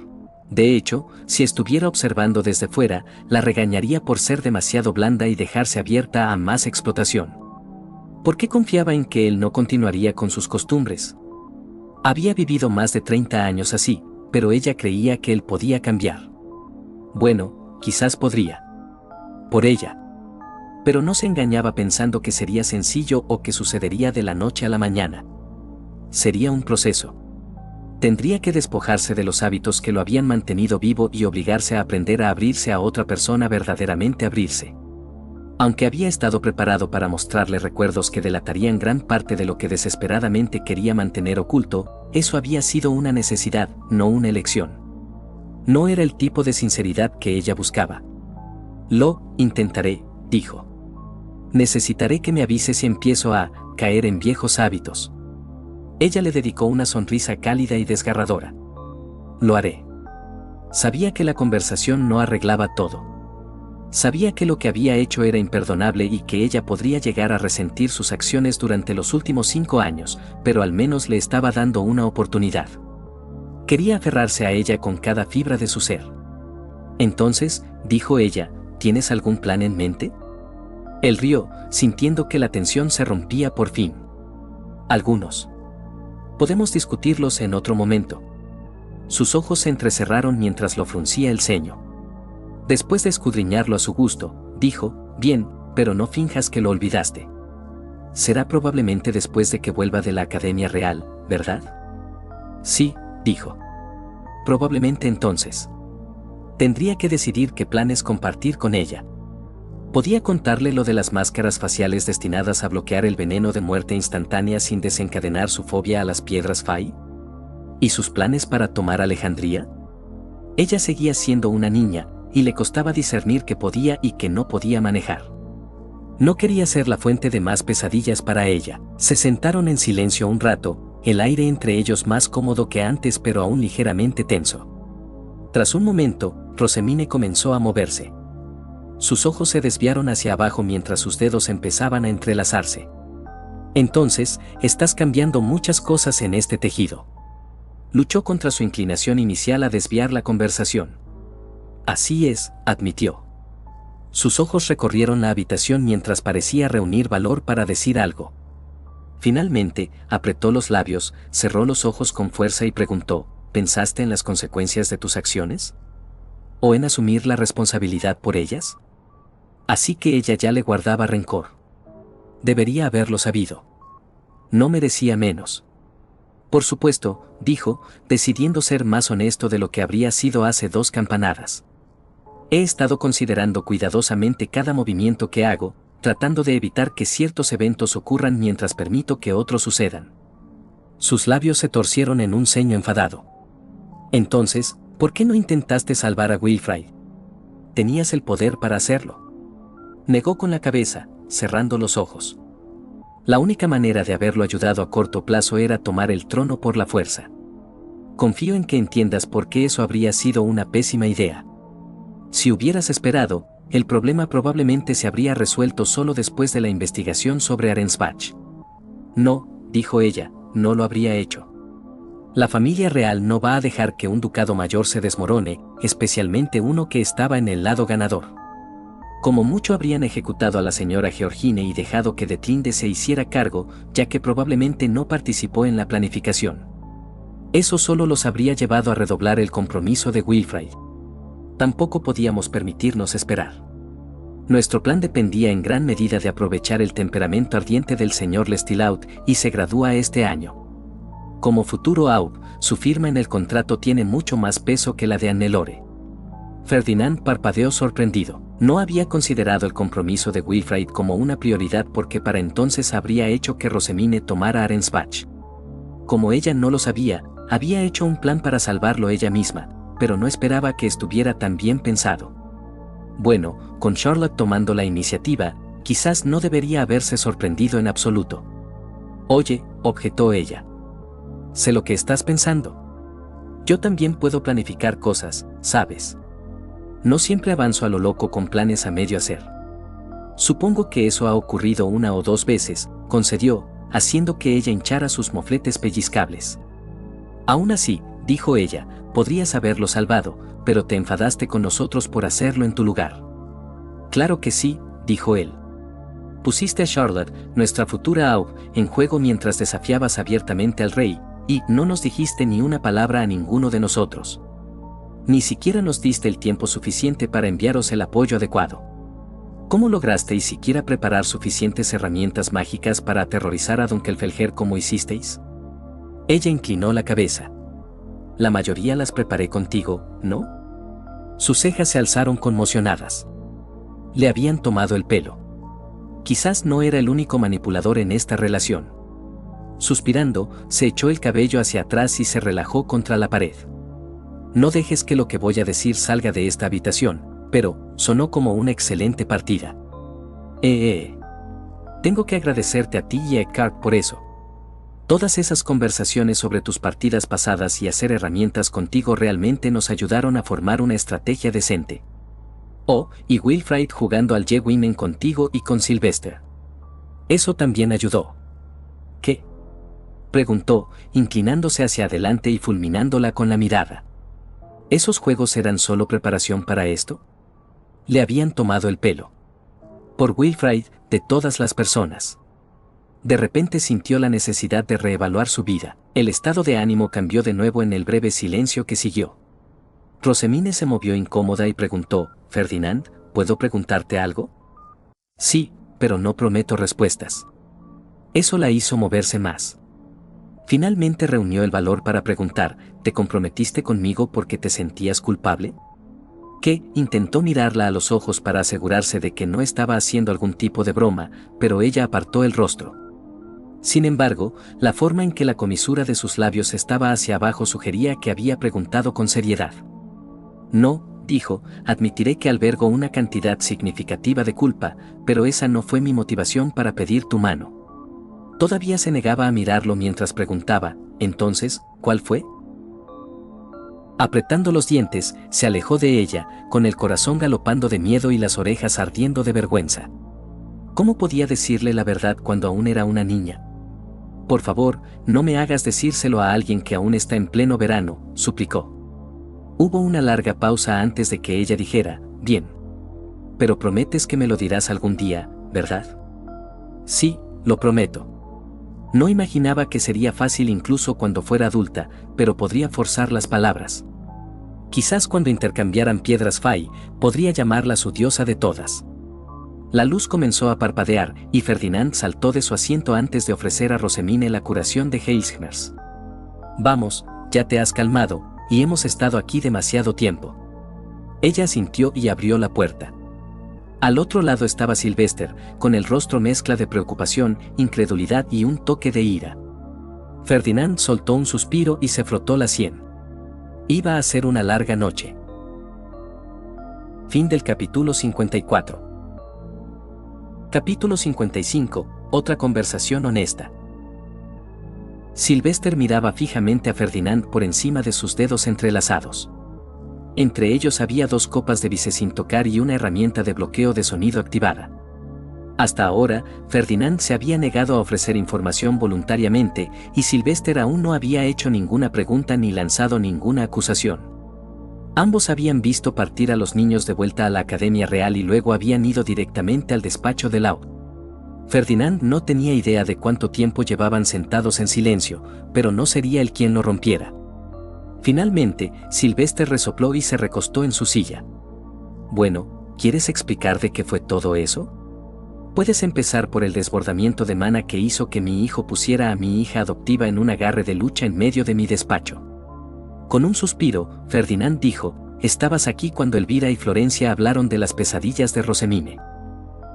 [SPEAKER 2] De hecho, si estuviera observando desde fuera, la regañaría por ser demasiado blanda y dejarse abierta a más explotación. ¿Por qué confiaba en que él no continuaría con sus costumbres? Había vivido más de 30 años así, pero ella creía que él podía cambiar. Bueno, quizás podría. Por ella. Pero no se engañaba pensando que sería sencillo o que sucedería de la noche a la mañana. Sería un proceso. Tendría que despojarse de los hábitos que lo habían mantenido vivo y obligarse a aprender a abrirse a otra persona, verdaderamente abrirse. Aunque había estado preparado para mostrarle recuerdos que delatarían gran parte de lo que desesperadamente quería mantener oculto, eso había sido una necesidad, no una elección. No era el tipo de sinceridad que ella buscaba. Lo intentaré, dijo. Necesitaré que me avises si empiezo a caer en viejos hábitos. Ella le dedicó una sonrisa cálida y desgarradora. Lo haré. Sabía que la conversación no arreglaba todo. Sabía que lo que había hecho era imperdonable y que ella podría llegar a resentir sus acciones durante los últimos 5 años, pero al menos le estaba dando una oportunidad. Quería aferrarse a ella con cada fibra de su ser. Entonces, dijo ella, ¿tienes algún plan en mente? Él rió, sintiendo que la tensión se rompía por fin. Algunos. Podemos discutirlos en otro momento. Sus ojos se entrecerraron mientras lo fruncía el ceño. Después de escudriñarlo a su gusto, dijo, bien, pero no finjas que lo olvidaste. Será probablemente después de que vuelva de la Academia Real, ¿verdad? Sí, dijo. Probablemente entonces. Tendría que decidir qué planes compartir con ella. Podía contarle lo de las máscaras faciales destinadas a bloquear el veneno de muerte instantánea sin desencadenar su fobia a las piedras Fai. ¿Y sus planes para tomar Alejandría? Ella seguía siendo una niña, y le costaba discernir qué podía y qué no podía manejar. No quería ser la fuente de más pesadillas para ella. Se sentaron en silencio un rato, el aire entre ellos más cómodo que antes pero aún ligeramente tenso. Tras un momento, Rosemine comenzó a moverse. Sus ojos se desviaron hacia abajo mientras sus dedos empezaban a entrelazarse. Entonces, estás cambiando muchas cosas en este tejido. Luchó contra su inclinación inicial a desviar la conversación. Así es, admitió. Sus ojos recorrieron la habitación mientras parecía reunir valor para decir algo. Finalmente, apretó los labios, cerró los ojos con fuerza y preguntó, ¿pensaste en las consecuencias de tus acciones? ¿O en asumir la responsabilidad por ellas? Así que ella ya le guardaba rencor. Debería haberlo sabido. No merecía menos. Por supuesto, dijo, decidiendo ser más honesto de lo que habría sido hace 2 campanadas. He estado considerando cuidadosamente cada movimiento que hago, tratando de evitar que ciertos eventos ocurran mientras permito que otros sucedan. Sus labios se torcieron en un ceño enfadado. Entonces, ¿por qué no intentaste salvar a Wilfrid? Tenías el poder para hacerlo. Negó con la cabeza, cerrando los ojos. La única manera de haberlo ayudado a corto plazo era tomar el trono por la fuerza. Confío en que entiendas por qué eso habría sido una pésima idea. Si hubieras esperado, el problema probablemente se habría resuelto solo después de la investigación sobre Arensbach. No, dijo ella, no lo habría hecho. La familia real no va a dejar que un ducado mayor se desmorone, especialmente uno que estaba en el lado ganador. Como mucho habrían ejecutado a la señora Georgine y dejado que Detlinde se hiciera cargo, ya que probablemente no participó en la planificación. Eso solo los habría llevado a redoblar el compromiso de Wilfrid. Tampoco podíamos permitirnos esperar. Nuestro plan dependía en gran medida de aprovechar el temperamento ardiente del señor Lestilaut y se gradúa este año. Como futuro AUB, su firma en el contrato tiene mucho más peso que la de Hannelore. Ferdinand parpadeó sorprendido. No había considerado el compromiso de Wilfrid como una prioridad porque para entonces habría hecho que Rosamine tomara Arensbach. Como ella no lo sabía, había hecho un plan para salvarlo ella misma, pero no esperaba que estuviera tan bien pensado. Bueno, con Charlotte tomando la iniciativa, quizás no debería haberse sorprendido en absoluto. Oye, objetó ella. Sé lo que estás pensando. Yo también puedo planificar cosas, ¿sabes? No siempre avanzo a lo loco con planes a medio hacer. Supongo que eso ha ocurrido una o dos veces, concedió, haciendo que ella hinchara sus mofletes pellizcables. Aún así, dijo ella, podrías haberlo salvado, pero te enfadaste con nosotros por hacerlo en tu lugar. Claro que sí, dijo él. Pusiste a Charlotte, nuestra futura AUB, en juego mientras desafiabas abiertamente al rey, y no nos dijiste ni una palabra a ninguno de nosotros. Ni siquiera nos diste el tiempo suficiente para enviaros el apoyo adecuado. ¿Cómo lograsteis siquiera preparar suficientes herramientas mágicas para aterrorizar a Dunkelfelger como hicisteis? Ella inclinó la cabeza. La mayoría las preparé contigo, ¿no? Sus cejas se alzaron conmocionadas. Le habían tomado el pelo. Quizás no era el único manipulador en esta relación. Suspirando, se echó el cabello hacia atrás y se relajó contra la pared. No dejes que lo que voy a decir salga de esta habitación, pero sonó como una excelente partida. Tengo que agradecerte a ti y a Eckhart por eso. Todas esas conversaciones sobre tus partidas pasadas y hacer herramientas contigo realmente nos ayudaron a formar una estrategia decente. Oh, y Wilfrid jugando al Ye-Women contigo y con Sylvester. Eso también ayudó. ¿Qué? Preguntó, inclinándose hacia adelante y fulminándola con la mirada. ¿Esos juegos eran solo preparación para esto? Le habían tomado el pelo. Por Wilfrid, de todas las personas. De repente sintió la necesidad de reevaluar su vida. El estado de ánimo cambió de nuevo en el breve silencio que siguió. Rosamine se movió incómoda y preguntó, «Ferdinand, ¿puedo preguntarte algo?» «Sí, pero no prometo respuestas». Eso la hizo moverse más. Finalmente reunió el valor para preguntar, ¿te comprometiste conmigo porque te sentías culpable? Que intentó mirarla a los ojos para asegurarse de que no estaba haciendo algún tipo de broma, pero ella apartó el rostro. Sin embargo, la forma en que la comisura de sus labios estaba hacia abajo sugería que había preguntado con seriedad. No, dijo, admitiré que albergo una cantidad significativa de culpa, pero esa no fue mi motivación para pedir tu mano. Todavía se negaba a mirarlo mientras preguntaba, entonces, ¿cuál fue? Apretando los dientes, se alejó de ella, con el corazón galopando de miedo y las orejas ardiendo de vergüenza. ¿Cómo podía decirle la verdad cuando aún era una niña? Por favor, no me hagas decírselo a alguien que aún está en pleno verano, suplicó. Hubo una larga pausa antes de que ella dijera, bien. Pero prometes que me lo dirás algún día, ¿verdad? Sí, lo prometo. No imaginaba que sería fácil incluso cuando fuera adulta, pero podría forzar las palabras. Quizás cuando intercambiaran piedras Fai, podría llamarla su diosa de todas. La luz comenzó a parpadear, y Ferdinand saltó de su asiento antes de ofrecer a Rosamine la curación de Heilsmers. Vamos, ya te has calmado, y hemos estado aquí demasiado tiempo. Ella asintió y abrió la puerta. Al otro lado estaba Sylvester, con el rostro mezcla de preocupación, incredulidad y un toque de ira. Ferdinand soltó un suspiro y se frotó la sien. Iba a ser una larga noche. Fin del capítulo 54. Capítulo 55. Otra conversación honesta. Sylvester miraba fijamente a Ferdinand por encima de sus dedos entrelazados. Entre ellos había 2 copas de bice sin tocar y una herramienta de bloqueo de sonido activada. Hasta ahora, Ferdinand se había negado a ofrecer información voluntariamente, y Sylvester aún no había hecho ninguna pregunta ni lanzado ninguna acusación. Ambos habían visto partir a los niños de vuelta a la Academia Real y luego habían ido directamente al despacho de Laud. Ferdinand no tenía idea de cuánto tiempo llevaban sentados en silencio, pero no sería él quien lo rompiera. Finalmente, Sylvester resopló y se recostó en su silla. Bueno, ¿quieres explicar de qué fue todo eso? Puedes empezar por el desbordamiento de mana que hizo que mi hijo pusiera a mi hija adoptiva en un agarre de lucha en medio de mi despacho. Con un suspiro, Ferdinand dijo, estabas aquí cuando Elvira y Florencia hablaron de las pesadillas de Rosemine.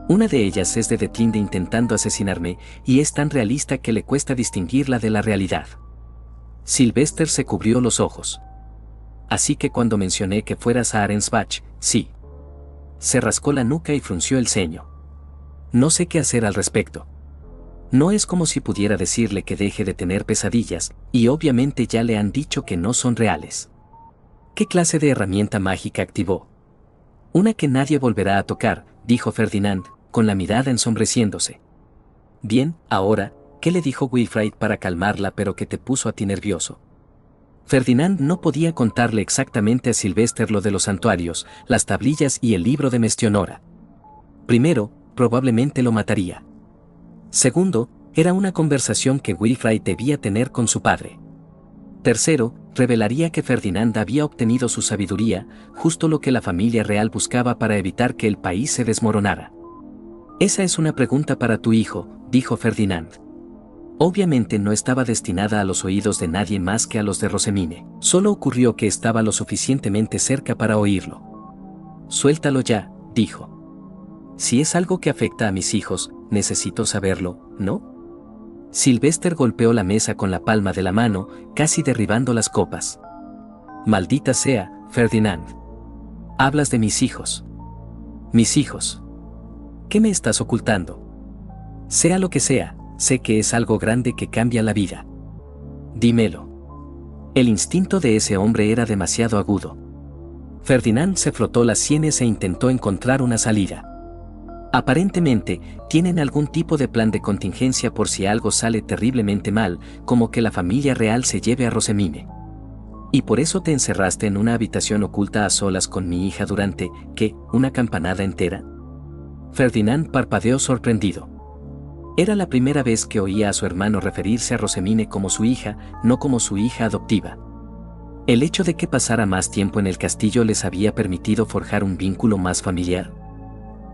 [SPEAKER 2] Una de ellas es de Detlinde intentando asesinarme, y es tan realista que le cuesta distinguirla de la realidad. Sylvester se cubrió los ojos. Así que cuando mencioné que fueras a Arensbach, sí. Se rascó la nuca y frunció el ceño. No sé qué hacer al respecto. No es como si pudiera decirle que deje de tener pesadillas, y obviamente ya le han dicho que no son reales. ¿Qué clase de herramienta mágica activó? Una que nadie volverá a tocar, dijo Ferdinand, con la mirada ensombreciéndose. Bien, ahora, ¿qué le dijo Wilfrid para calmarla pero que te puso a ti nervioso? Ferdinand no podía contarle exactamente a Sylvester lo de los santuarios, las tablillas y el libro de Mestionora. Primero, probablemente lo mataría. Segundo, era una conversación que Wilfrid debía tener con su padre. Tercero, revelaría que Ferdinand había obtenido su sabiduría, justo lo que la familia real buscaba para evitar que el país se desmoronara. Esa es una pregunta para tu hijo, dijo Ferdinand. Obviamente no estaba destinada a los oídos de nadie más que a los de Rosemine. Solo ocurrió que estaba lo suficientemente cerca para oírlo. Suéltalo ya, dijo. Si es algo que afecta a mis hijos, necesito saberlo, ¿no? Sylvester golpeó la mesa con la palma de la mano, casi derribando las copas. Maldita sea, Ferdinand. Hablas de mis hijos. Mis hijos. ¿Qué me estás ocultando? Sea lo que sea, sé que es algo grande que cambia la vida. Dímelo. El instinto de ese hombre era demasiado agudo. Ferdinand se frotó las sienes e intentó encontrar una salida. Aparentemente, tienen algún tipo de plan de contingencia por si algo sale terriblemente mal, como que la familia real se lleve a Rosemine. Y por eso te encerraste en una habitación oculta a solas con mi hija durante, ¿qué? ¿Una campanada entera? Ferdinand parpadeó sorprendido. Era la primera vez que oía a su hermano referirse a Rosemine como su hija, no como su hija adoptiva. ¿El hecho de que pasara más tiempo en el castillo les había permitido forjar un vínculo más familiar?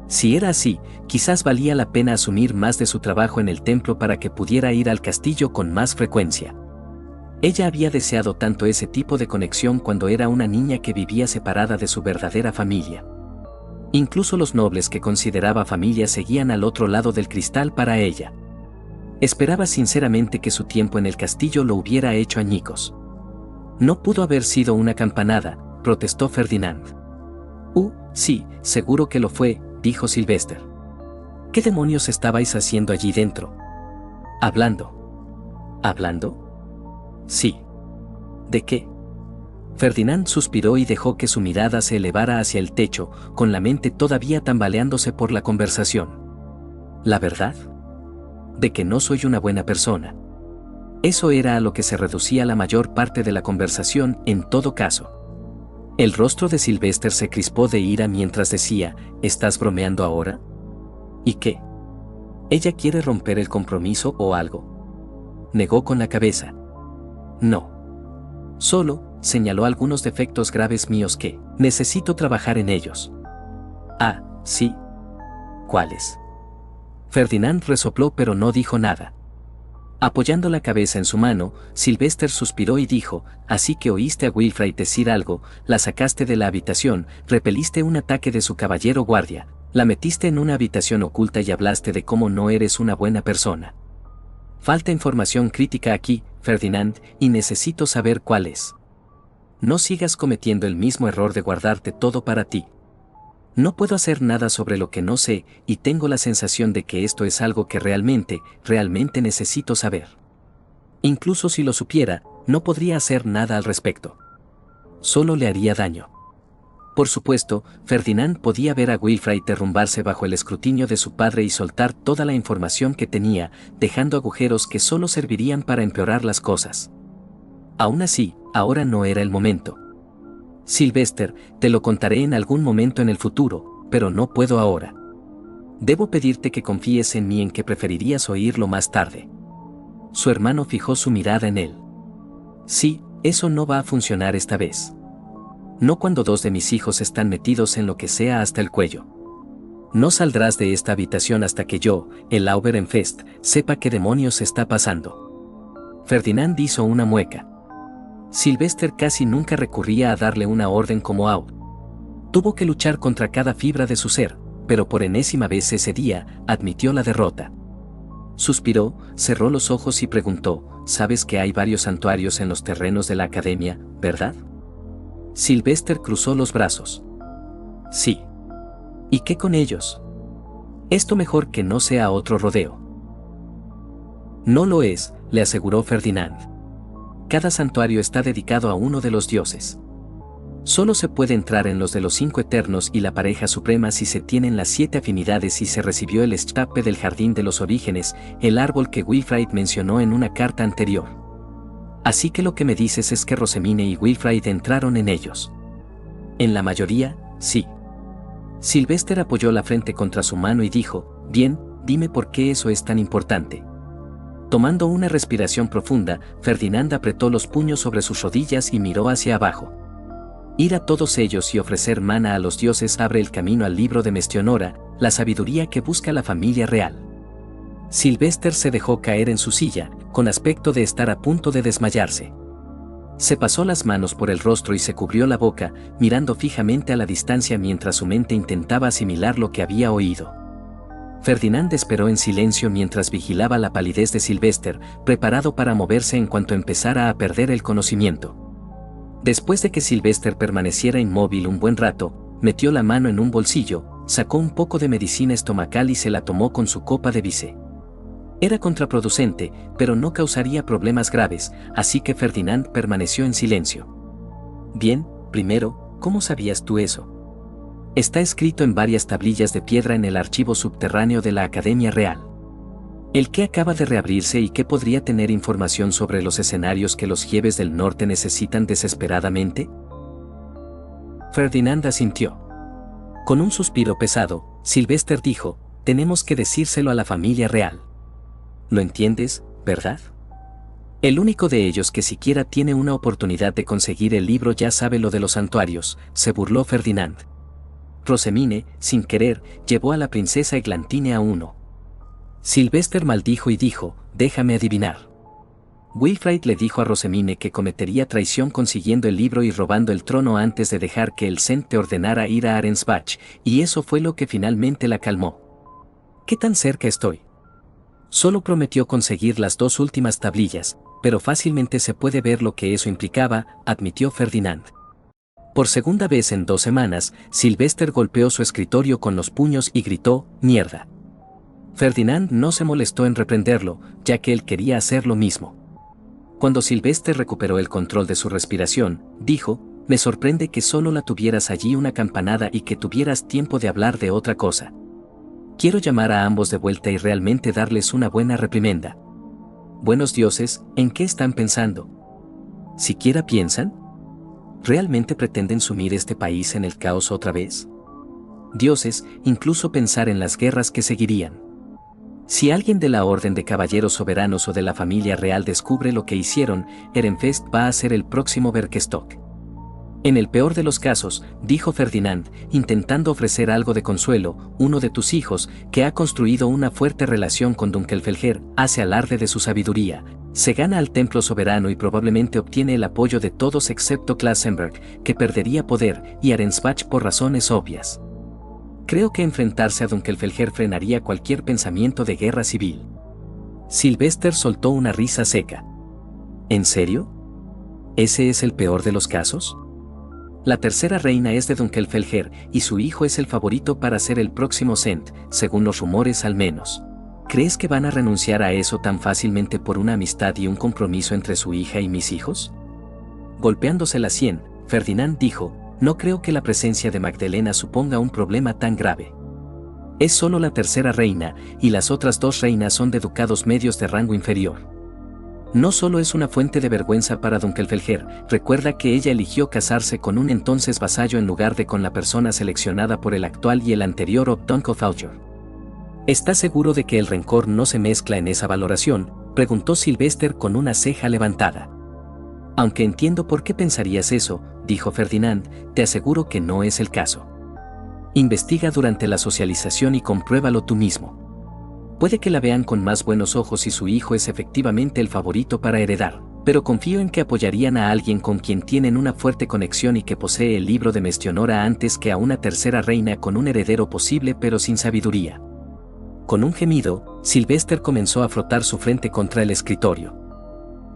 [SPEAKER 2] Si era así, quizás valía la pena asumir más de su trabajo en el templo para que pudiera ir al castillo con más frecuencia. Ella había deseado tanto ese tipo de conexión cuando era una niña que vivía separada de su verdadera familia. Incluso los nobles que consideraba familia seguían al otro lado del cristal para ella. Esperaba sinceramente que su tiempo en el castillo lo hubiera hecho añicos. No pudo haber sido una campanada, protestó Ferdinand. Sí, seguro que lo fue, dijo Sylvester. ¿Qué demonios estabais haciendo allí dentro? Hablando. ¿Hablando? Sí. ¿De qué? Ferdinand suspiró y dejó que su mirada se elevara hacia el techo, con la mente todavía tambaleándose por la conversación. ¿La verdad? De que no soy una buena persona. Eso era a lo que se reducía la mayor parte de la conversación, en todo caso. El rostro de Sylvester se crispó de ira mientras decía, ¿estás bromeando ahora? ¿Y qué? ¿Ella quiere romper el compromiso o algo? Negó con la cabeza. No. Solo, señaló algunos defectos graves míos que, necesito trabajar en ellos. Ah, sí. ¿Cuáles? Ferdinand resopló pero no dijo nada. Apoyando la cabeza en su mano, Sylvester suspiró y dijo, así que oíste a Wilfrid decir algo, la sacaste de la habitación, repeliste un ataque de su caballero guardia, la metiste en una habitación oculta y hablaste de cómo no eres una buena persona. Falta información crítica aquí, Ferdinand, y necesito saber cuál es. No sigas cometiendo el mismo error de guardarte todo para ti. No puedo hacer nada sobre lo que no sé, y tengo la sensación de que esto es algo que realmente necesito saber. Incluso si lo supiera, no podría hacer nada al respecto. Solo le haría daño. Por supuesto, Ferdinand podía ver a Wilfrid derrumbarse bajo el escrutinio de su padre y soltar toda la información que tenía, dejando agujeros que solo servirían para empeorar las cosas. Aún así, ahora no era el momento. Sylvester, te lo contaré en algún momento en el futuro, pero no puedo ahora. Debo pedirte que confíes en mí en que preferirías oírlo más tarde. Su hermano fijó su mirada en él. Sí, eso no va a funcionar esta vez. No cuando dos de mis hijos están metidos en lo que sea hasta el cuello. No saldrás de esta habitación hasta que yo, el Lauberenfest, sepa qué demonios está pasando. Ferdinand hizo una mueca. Sylvester casi nunca recurría a darle una orden como Out. Tuvo que luchar contra cada fibra de su ser, pero por enésima vez ese día, admitió la derrota. Suspiró, cerró los ojos y preguntó, ¿sabes que hay varios santuarios en los terrenos de la academia, verdad? Sylvester cruzó los brazos. Sí. ¿Y qué con ellos? Esto mejor que no sea otro rodeo. No lo es, le aseguró Ferdinand. Cada santuario está dedicado a uno de los dioses. Solo se puede entrar en los de los 5 eternos y la pareja suprema si se tienen las 7 afinidades y se recibió el escape del jardín de los orígenes, el árbol que Wilfrid mencionó en una carta anterior. Así que lo que me dices es que Rosemine y Wilfrid entraron en ellos. En la mayoría, sí. Sylvester apoyó la frente contra su mano y dijo, bien, dime por qué eso es tan importante. Tomando una respiración profunda, Ferdinand apretó los puños sobre sus rodillas y miró hacia abajo. Ir a todos ellos y ofrecer mana a los dioses abre el camino al libro de Mestionora, la sabiduría que busca la familia real. Sylvester se dejó caer en su silla, con aspecto de estar a punto de desmayarse. Se pasó las manos por el rostro y se cubrió la boca, mirando fijamente a la distancia mientras su mente intentaba asimilar lo que había oído. Ferdinand esperó en silencio mientras vigilaba la palidez de Sylvester, preparado para moverse en cuanto empezara a perder el conocimiento. Después de que Sylvester permaneciera inmóvil un buen rato, metió la mano en un bolsillo, sacó un poco de medicina estomacal y se la tomó con su copa de bisé. Era contraproducente, pero no causaría problemas graves, así que Ferdinand permaneció en silencio. Bien, primero, ¿cómo sabías tú eso? Está escrito en varias tablillas de piedra en el archivo subterráneo de la Academia Real. El que acaba de reabrirse y que podría tener información sobre los escenarios que los Jieves del Norte necesitan desesperadamente. Ferdinand asintió. Con un suspiro pesado, Sylvester dijo, tenemos que decírselo a la familia real. ¿Lo entiendes, verdad? El único de ellos que siquiera tiene una oportunidad de conseguir el libro ya sabe lo de los santuarios, se burló Ferdinand. Rosemine, sin querer, llevó a la princesa Eglantine a uno. Sylvester maldijo y dijo, déjame adivinar. Wilfrid le dijo a Rosemine que cometería traición consiguiendo el libro y robando el trono antes de dejar que el Sent te ordenara ir a Arensbach, y eso fue lo que finalmente la calmó. ¿Qué tan cerca estoy? Solo prometió conseguir las 2 últimas tablillas, pero fácilmente se puede ver lo que eso implicaba, admitió Ferdinand. Por segunda vez en 2 semanas, Sylvester golpeó su escritorio con los puños y gritó, ¡mierda! Ferdinand no se molestó en reprenderlo, ya que él quería hacer lo mismo. Cuando Sylvester recuperó el control de su respiración, dijo, me sorprende que solo la tuvieras allí una campanada y que tuvieras tiempo de hablar de otra cosa. Quiero llamar a ambos de vuelta y realmente darles una buena reprimenda. Buenos dioses, ¿en qué están pensando? ¿Siquiera piensan? ¿Realmente pretenden sumir este país en el caos otra vez? Dioses, incluso pensar en las guerras que seguirían. Si alguien de la Orden de Caballeros Soberanos o de la familia real descubre lo que hicieron, Ehrenfest va a ser el próximo Berkestock. En el peor de los casos, dijo Ferdinand, intentando ofrecer algo de consuelo, uno de tus hijos, que ha construido una fuerte relación con Dunkelfelger, hace alarde de su sabiduría, se gana al templo soberano y probablemente obtiene el apoyo de todos excepto Klassenberg, que perdería poder, y Arensbach por razones obvias. Creo que enfrentarse a Dunkelfelger frenaría cualquier pensamiento de guerra civil. Sylvester soltó una risa seca. ¿En serio? ¿Ese es el peor de los casos? La tercera reina es de Dunkelfelger, y su hijo es el favorito para ser el próximo Sent, según los rumores al menos. ¿Crees que van a renunciar a eso tan fácilmente por una amistad y un compromiso entre su hija y mis hijos? Golpeándose la sien, Ferdinand dijo, no creo que la presencia de Magdalena suponga un problema tan grave. Es solo la tercera reina, y las otras 2 reinas son de ducados medios de rango inferior. No solo es una fuente de vergüenza para Dunkelfelger, recuerda que ella eligió casarse con un entonces vasallo en lugar de con la persona seleccionada por el actual y el anterior Ob Dunkelfelger. ¿Estás seguro de que el rencor no se mezcla en esa valoración?, preguntó Sylvester con una ceja levantada. Aunque entiendo por qué pensarías eso, dijo Ferdinand, te aseguro que no es el caso. Investiga durante la socialización y compruébalo tú mismo. Puede que la vean con más buenos ojos si su hijo es efectivamente el favorito para heredar, pero confío en que apoyarían a alguien con quien tienen una fuerte conexión y que posee el libro de Mestionora antes que a una tercera reina con un heredero posible pero sin sabiduría. Con un gemido, Sylvester comenzó a frotar su frente contra el escritorio.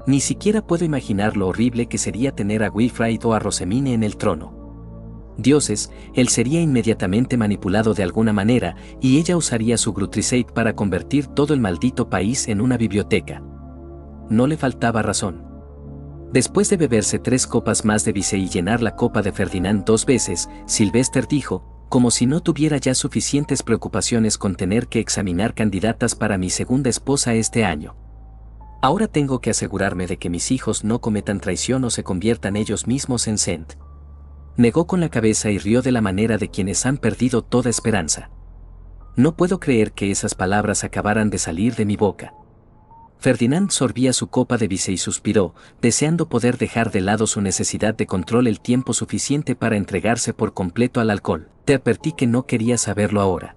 [SPEAKER 2] Ni siquiera puedo imaginar lo horrible que sería tener a Wilfrid o a Rosemine en el trono. Dioses, él sería inmediatamente manipulado de alguna manera y ella usaría su Grutrisate para convertir todo el maldito país en una biblioteca. No le faltaba razón. Después de beberse 3 copas más de vice y llenar la copa de Ferdinand 2 veces, Sylvester dijo, como si no tuviera ya suficientes preocupaciones con tener que examinar candidatas para mi segunda esposa este año. Ahora tengo que asegurarme de que mis hijos no cometan traición o se conviertan ellos mismos en Sent. Negó con la cabeza y rió de la manera de quienes han perdido toda esperanza. No puedo creer que esas palabras acabaran de salir de mi boca. Ferdinand sorbía su copa de vice y suspiró, deseando poder dejar de lado su necesidad de control el tiempo suficiente para entregarse por completo al alcohol. Te advertí que no quería saberlo ahora.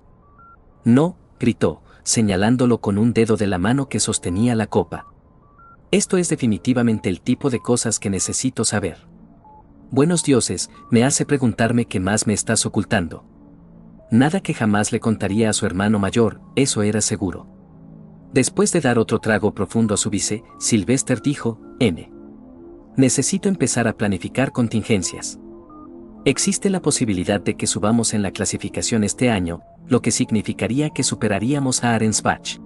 [SPEAKER 2] No, gritó, señalándolo con un dedo de la mano que sostenía la copa. Esto es definitivamente el tipo de cosas que necesito saber. Buenos dioses, me hace preguntarme qué más me estás ocultando. Nada que jamás le contaría a su hermano mayor, eso era seguro. Después de dar otro trago profundo a su vice, Sylvester dijo, necesito empezar a planificar contingencias. Existe la posibilidad de que subamos en la clasificación este año, lo que significaría que superaríamos a Arensbach.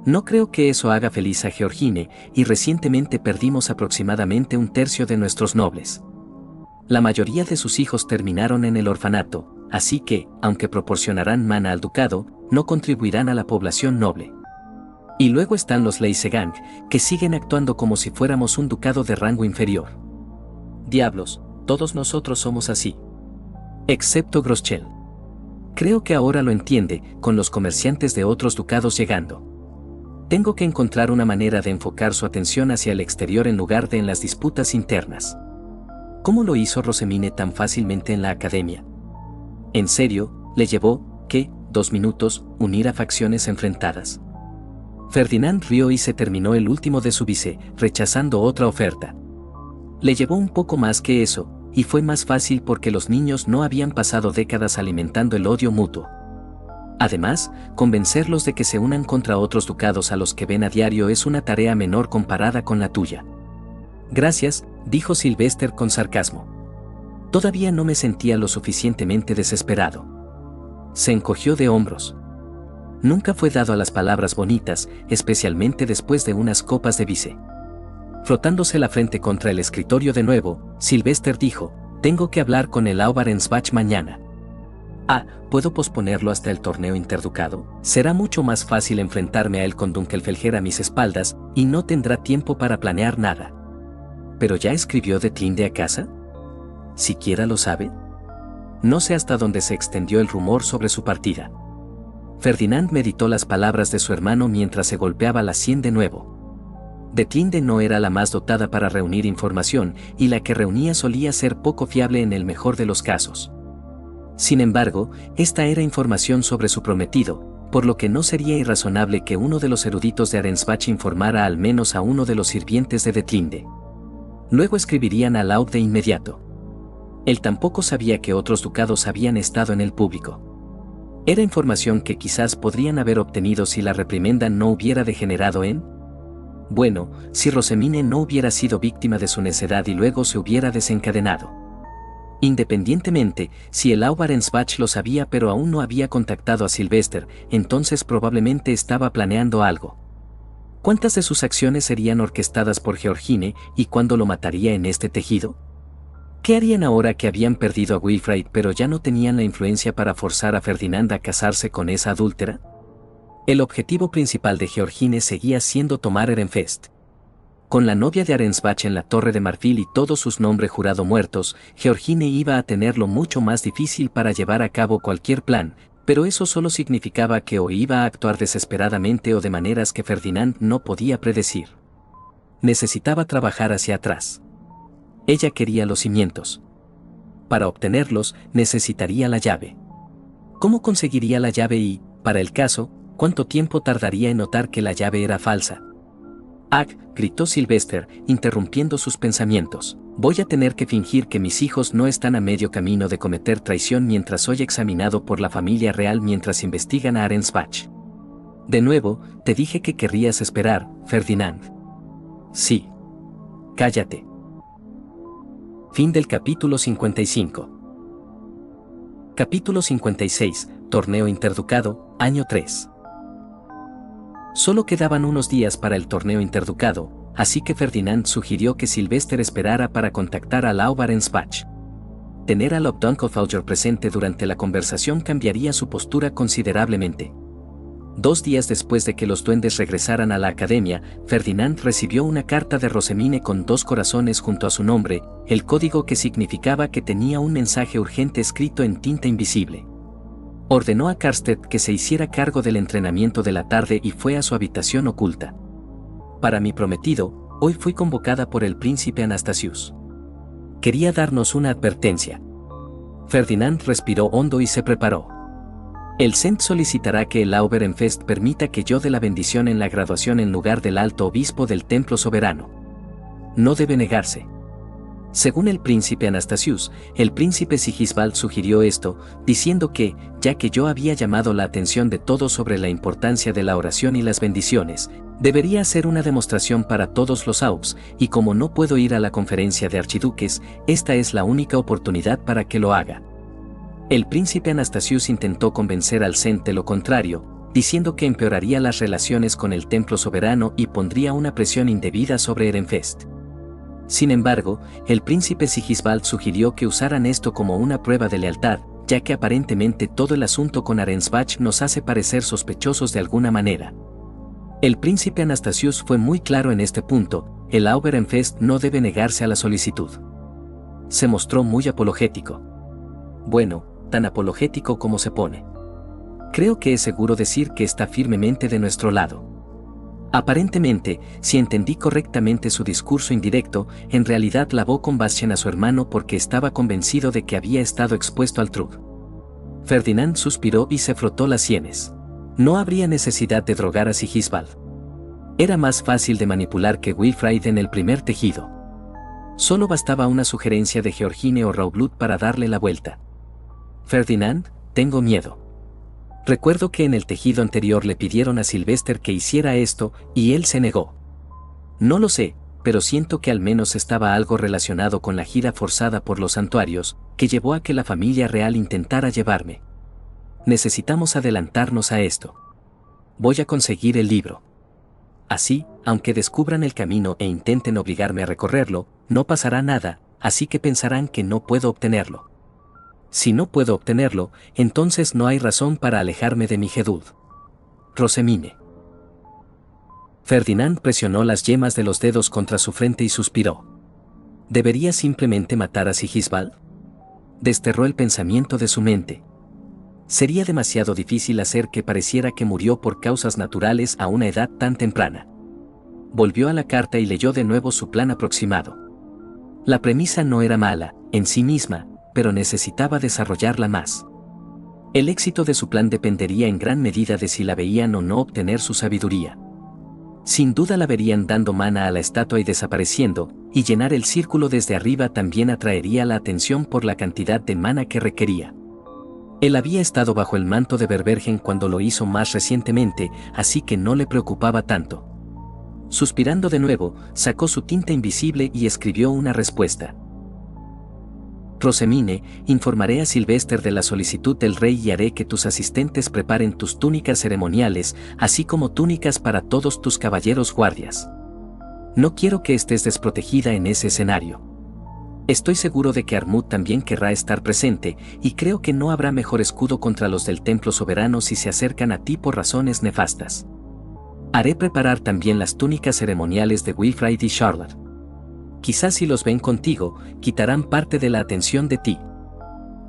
[SPEAKER 2] No creo que eso haga feliz a Georgine, y recientemente perdimos aproximadamente 1/3 de nuestros nobles. La mayoría de sus hijos terminaron en el orfanato, así que, aunque proporcionarán mana al ducado, no contribuirán a la población noble. Y luego están los Leisegang, que siguen actuando como si fuéramos un ducado de rango inferior. Diablos, todos nosotros somos así. Excepto Groschel. Creo que ahora lo entiende, con los comerciantes de otros ducados llegando. Tengo que encontrar una manera de enfocar su atención hacia el exterior en lugar de en las disputas internas. ¿Cómo lo hizo Rosemine tan fácilmente en la academia? En serio, le llevó, ¿qué? 2 minutos, unir a facciones enfrentadas. Ferdinand rió y se terminó el último de su vice, rechazando otra oferta. Le llevó un poco más que eso, y fue más fácil porque los niños no habían pasado décadas alimentando el odio mutuo. Además, convencerlos de que se unan contra otros ducados a los que ven a diario es una tarea menor comparada con la tuya. Gracias, dijo Sylvester con sarcasmo. Todavía no me sentía lo suficientemente desesperado. Se encogió de hombros. Nunca fue dado a las palabras bonitas, especialmente después de unas copas de vice. Frotándose la frente contra el escritorio de nuevo, Sylvester dijo, tengo que hablar con el Aubarensbach mañana. ¿Puedo posponerlo hasta el torneo interducado? Será mucho más fácil enfrentarme a él con Dunkelfelger a mis espaldas, y no tendrá tiempo para planear nada. ¿Pero ya escribió de Tinde a casa? ¿Siquiera lo sabe? No sé hasta dónde se extendió el rumor sobre su partida. Ferdinand meditó las palabras de su hermano mientras se golpeaba la sien de nuevo. Detlinde no era la más dotada para reunir información, y la que reunía solía ser poco fiable en el mejor de los casos. Sin embargo, esta era información sobre su prometido, por lo que no sería irrazonable que uno de los eruditos de Arensbach informara al menos a uno de los sirvientes de Detlinde. Luego escribirían a Laud de inmediato. Él tampoco sabía que otros ducados habían estado en el público. Era información que quizás podrían haber obtenido si la reprimenda no hubiera degenerado en... Bueno, si Rosemine no hubiera sido víctima de su necedad y luego se hubiera desencadenado. Independientemente, si el Aubarensbach lo sabía pero aún no había contactado a Sylvester, entonces probablemente estaba planeando algo. ¿Cuántas de sus acciones serían orquestadas por Georgine y cuándo lo mataría en este tejido? ¿Qué harían ahora que habían perdido a Wilfrid pero ya no tenían la influencia para forzar a Ferdinand a casarse con esa adúltera? El objetivo principal de Georgine seguía siendo tomar Ehrenfest. Con la novia de Arensbach en la Torre de Marfil y todos sus nombres jurado muertos, Georgine iba a tenerlo mucho más difícil para llevar a cabo cualquier plan, pero eso solo significaba que o iba a actuar desesperadamente o de maneras que Ferdinand no podía predecir. Necesitaba trabajar hacia atrás. Ella quería los cimientos. Para obtenerlos, necesitaría la llave. ¿Cómo conseguiría la llave y, para el caso, cuánto tiempo tardaría en notar que la llave era falsa? Gritó Sylvester, interrumpiendo sus pensamientos. Voy a tener que fingir que mis hijos no están a medio camino de cometer traición mientras soy examinado por la familia real mientras investigan a Arensbach. De nuevo, te dije que querrías esperar, Ferdinand. Sí. Cállate. Fin del capítulo 55. Capítulo 56, Torneo Interducado, Año 3. Solo quedaban unos días para el torneo interducado, así que Ferdinand sugirió que Sylvester esperara para contactar a Laub Arensbach. Tener a Lord Dunkelfauger presente durante la conversación cambiaría su postura considerablemente. 2 días después de que los duendes regresaran a la academia, Ferdinand recibió una carta de Rosemine con 2 corazones junto a su nombre, el código que significaba que tenía un mensaje urgente escrito en tinta invisible. Ordenó a Karstedt que se hiciera cargo del entrenamiento de la tarde y fue a su habitación oculta. Para mi prometido, hoy fui convocada por el príncipe Anastasius. Quería darnos una advertencia. Ferdinand respiró hondo y se preparó. El Cent solicitará que el Lauberenfest permita que yo dé la bendición en la graduación en lugar del alto obispo del templo soberano. No debe negarse. Según el príncipe Anastasius, el príncipe Sigisbald sugirió esto, diciendo que, ya que yo había llamado la atención de todos sobre la importancia de la oración y las bendiciones, debería hacer una demostración para todos los AUPS, y como no puedo ir a la conferencia de archiduques, esta es la única oportunidad para que lo haga. El príncipe Anastasius intentó convencer al Cent de lo contrario, diciendo que empeoraría las relaciones con el templo soberano y pondría una presión indebida sobre Ehrenfest. Sin embargo, el príncipe Sigisbald sugirió que usaran esto como una prueba de lealtad, ya que aparentemente todo el asunto con Arensbach nos hace parecer sospechosos de alguna manera. El príncipe Anastasius fue muy claro en este punto, el Lauberenfest no debe negarse a la solicitud. Se mostró muy apologético. Bueno, tan apologético como se pone. Creo que es seguro decir que está firmemente de nuestro lado. Aparentemente, si entendí correctamente su discurso indirecto, en realidad lavó con Bastian a su hermano porque estaba convencido de que había estado expuesto al Trug. Ferdinand suspiró y se frotó las sienes. No habría necesidad de drogar a Sigisbald. Era más fácil de manipular que Wilfrid en el primer tejido. Solo bastaba una sugerencia de Georgine o Raublut para darle la vuelta. Ferdinand, tengo miedo. Recuerdo que en el tejido anterior le pidieron a Sylvester que hiciera esto, y él se negó. No lo sé, pero siento que al menos estaba algo relacionado con la gira forzada por los santuarios, que llevó a que la familia real intentara llevarme. Necesitamos adelantarnos a esto. Voy a conseguir el libro. Así, aunque descubran el camino e intenten obligarme a recorrerlo, no pasará nada, así que pensarán que no puedo obtenerlo. Si no puedo obtenerlo, entonces no hay razón para alejarme de mi Gedud. Rosemine. Ferdinand presionó las yemas de los dedos contra su frente y suspiró. ¿Debería simplemente matar a Sigisbald? Desterró el pensamiento de su mente. Sería demasiado difícil hacer que pareciera que murió por causas naturales a una edad tan temprana. Volvió a la carta y leyó de nuevo su plan aproximado. La premisa no era mala, en sí misma, pero necesitaba desarrollarla más. El éxito de su plan dependería en gran medida de si la veían o no obtener su sabiduría. Sin duda la verían dando mana a la estatua y desapareciendo, y llenar el círculo desde arriba también atraería la atención por la cantidad de mana que requería. Él había estado bajo el manto de Verbergen cuando lo hizo más recientemente, así que no le preocupaba tanto. Suspirando de nuevo, sacó su tinta invisible y escribió una respuesta. Rosemine, informaré a Sylvester de la solicitud del rey y haré que tus asistentes preparen tus túnicas ceremoniales, así como túnicas para todos tus caballeros guardias. No quiero que estés desprotegida en ese escenario. Estoy seguro de que Armut también querrá estar presente, y creo que no habrá mejor escudo contra los del templo soberano si se acercan a ti por razones nefastas. Haré preparar también las túnicas ceremoniales de Wilfrid y Charlotte. Quizás si los ven contigo, quitarán parte de la atención de ti.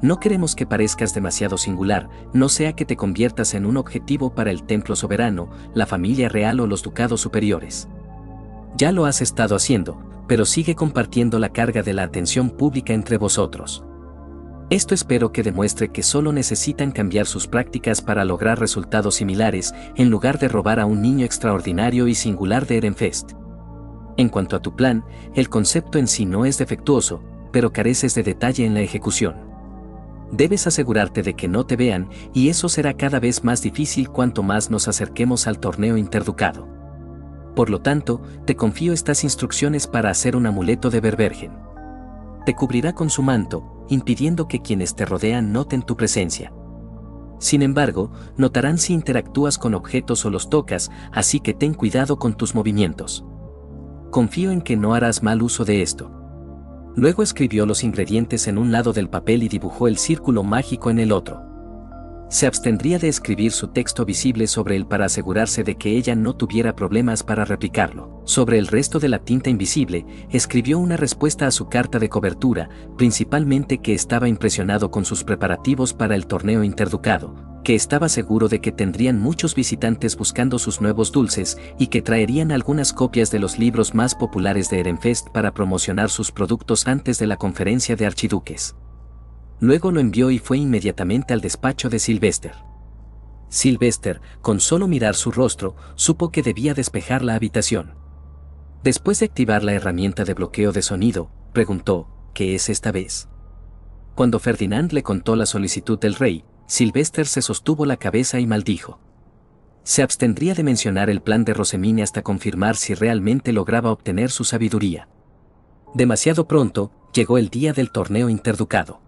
[SPEAKER 2] No queremos que parezcas demasiado singular, no sea que te conviertas en un objetivo para el templo soberano, la familia real o los ducados superiores. Ya lo has estado haciendo, pero sigue compartiendo la carga de la atención pública entre vosotros. Esto espero que demuestre que solo necesitan cambiar sus prácticas para lograr resultados similares, en lugar de robar a un niño extraordinario y singular de Ehrenfest. En cuanto a tu plan, el concepto en sí no es defectuoso, pero careces de detalle en la ejecución. Debes asegurarte de que no te vean, y eso será cada vez más difícil cuanto más nos acerquemos al torneo interducado. Por lo tanto, te confío estas instrucciones para hacer un amuleto de Verbergen. Te cubrirá con su manto, impidiendo que quienes te rodean noten tu presencia. Sin embargo, notarán si interactúas con objetos o los tocas, así que ten cuidado con tus movimientos. Confío en que no harás mal uso de esto. Luego escribió los ingredientes en un lado del papel y dibujó el círculo mágico en el otro. Se abstendría de escribir su texto visible sobre él para asegurarse de que ella no tuviera problemas para replicarlo. Sobre el resto de la tinta invisible, escribió una respuesta a su carta de cobertura, principalmente que estaba impresionado con sus preparativos para el torneo interducado, que estaba seguro de que tendrían muchos visitantes buscando sus nuevos dulces y que traerían algunas copias de los libros más populares de Ehrenfest para promocionar sus productos antes de la conferencia de archiduques. Luego lo envió y fue inmediatamente al despacho de Sylvester. Sylvester, con solo mirar su rostro, supo que debía despejar la habitación. Después de activar la herramienta de bloqueo de sonido, preguntó, ¿qué es esta vez? Cuando Ferdinand le contó la solicitud del rey, Sylvester se sostuvo la cabeza y maldijo. Se abstendría de mencionar el plan de Rosemine hasta confirmar si realmente lograba obtener su sabiduría. Demasiado pronto, llegó el día del torneo interducado.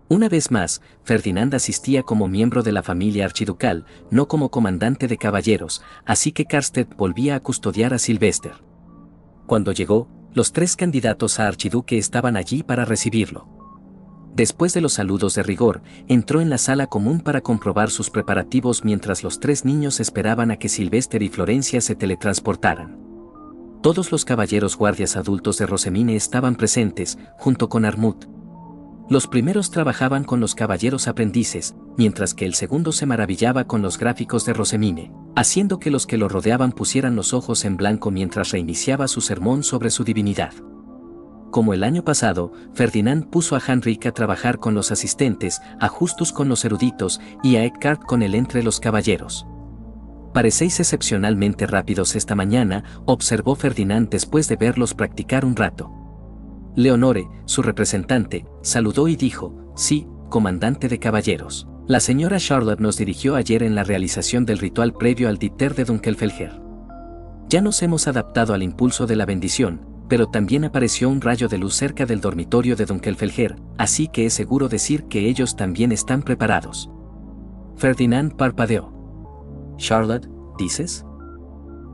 [SPEAKER 2] Una vez más, Ferdinand asistía como miembro de la familia archiducal, no como comandante de caballeros, así que Karstedt volvía a custodiar a Sylvester. Cuando llegó, los 3 candidatos a archiduque estaban allí para recibirlo. Después de los saludos de rigor, entró en la sala común para comprobar sus preparativos mientras los 3 niños esperaban a que Sylvester y Florencia se teletransportaran. Todos los caballeros guardias adultos de Rosemine estaban presentes, junto con Armut. Los primeros trabajaban con los caballeros aprendices, mientras que el segundo se maravillaba con los gráficos de Rosemine, haciendo que los que lo rodeaban pusieran los ojos en blanco mientras reiniciaba su sermón sobre su divinidad. Como el año pasado, Ferdinand puso a Heinrich a trabajar con los asistentes, a Justus con los eruditos y a Eckhart con el entre los caballeros. «Parecéis excepcionalmente rápidos esta mañana», observó Ferdinand después de verlos practicar un rato. Leonore, su representante, saludó y dijo, «Sí, comandante de caballeros. La señora Charlotte nos dirigió ayer en la realización del ritual previo al Dipter de Dunkelfelger. Ya nos hemos adaptado al impulso de la bendición, pero también apareció un rayo de luz cerca del dormitorio de Dunkelfelger, así que es seguro decir que ellos también están preparados». Ferdinand parpadeó. «¿Charlotte, dices?»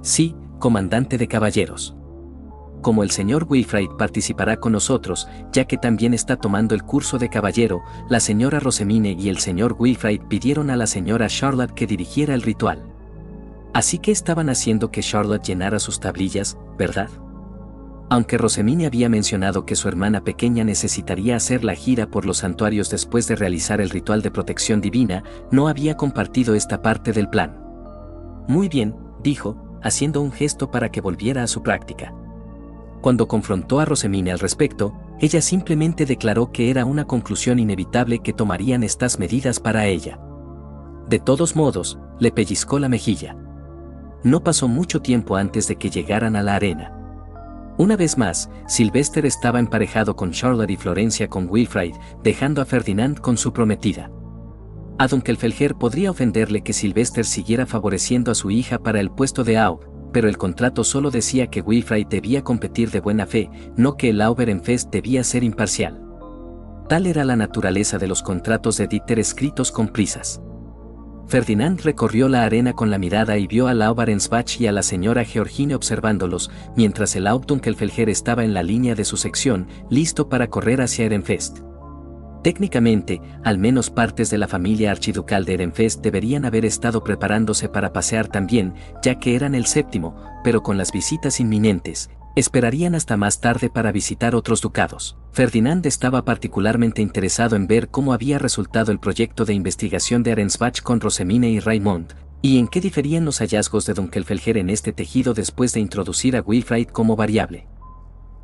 [SPEAKER 2] «Sí, comandante de caballeros. Como el señor Wilfrid participará con nosotros, ya que también está tomando el curso de caballero, la señora Rosemine y el señor Wilfrid pidieron a la señora Charlotte que dirigiera el ritual. Así que estaban haciendo que Charlotte llenara sus tablillas, ¿verdad?» Aunque Rosemine había mencionado que su hermana pequeña necesitaría hacer la gira por los santuarios después de realizar el ritual de protección divina, no había compartido esta parte del plan. «Muy bien», dijo, haciendo un gesto para que volviera a su práctica. Cuando confrontó a Rosemine al respecto, ella simplemente declaró que era una conclusión inevitable que tomarían estas medidas para ella. De todos modos, le pellizcó la mejilla. No pasó mucho tiempo antes de que llegaran a la arena. Una vez más, Sylvester estaba emparejado con Charlotte y Florencia con Wilfrid, dejando a Ferdinand con su prometida. A Dunkelfelger podría ofenderle que Sylvester siguiera favoreciendo a su hija para el puesto de Aub, pero el contrato solo decía que Wilfrid debía competir de buena fe, no que el Ehrenfest debía ser imparcial. Tal era la naturaleza de los contratos de Dieter escritos con prisas. Ferdinand recorrió la arena con la mirada y vio al Ehrenbach y a la señora Georgine observándolos, mientras el Dunkelfelger estaba en la línea de su sección, listo para correr hacia Ehrenfest. Técnicamente, al menos partes de la familia archiducal de Ehrenfest deberían haber estado preparándose para pasear también, ya que eran el 7º, pero con las visitas inminentes, esperarían hasta más tarde para visitar otros ducados. Ferdinand estaba particularmente interesado en ver cómo había resultado el proyecto de investigación de Ehrenbach con Rosemine y Raymond, y en qué diferían los hallazgos de Dunkelfelger en este tejido después de introducir a Wilfrid como variable.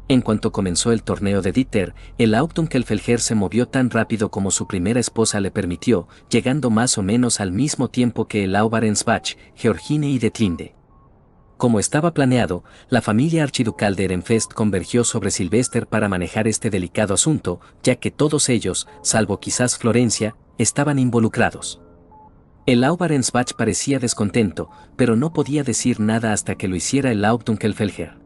[SPEAKER 2] En cuanto comenzó el torneo de Dieter, el Hauptdunklefelger se movió tan rápido como su primera esposa le permitió, llegando más o menos al mismo tiempo que el Laubarensbach, Georgine y Detlinde. Como estaba planeado, la familia archiducal de Ehrenfest convergió sobre Sylvester para manejar este delicado asunto, ya que todos ellos, salvo quizás Florencia, estaban involucrados. El Laubarensbach parecía descontento, pero no podía decir nada hasta que lo hiciera el Hauptdunklefelger.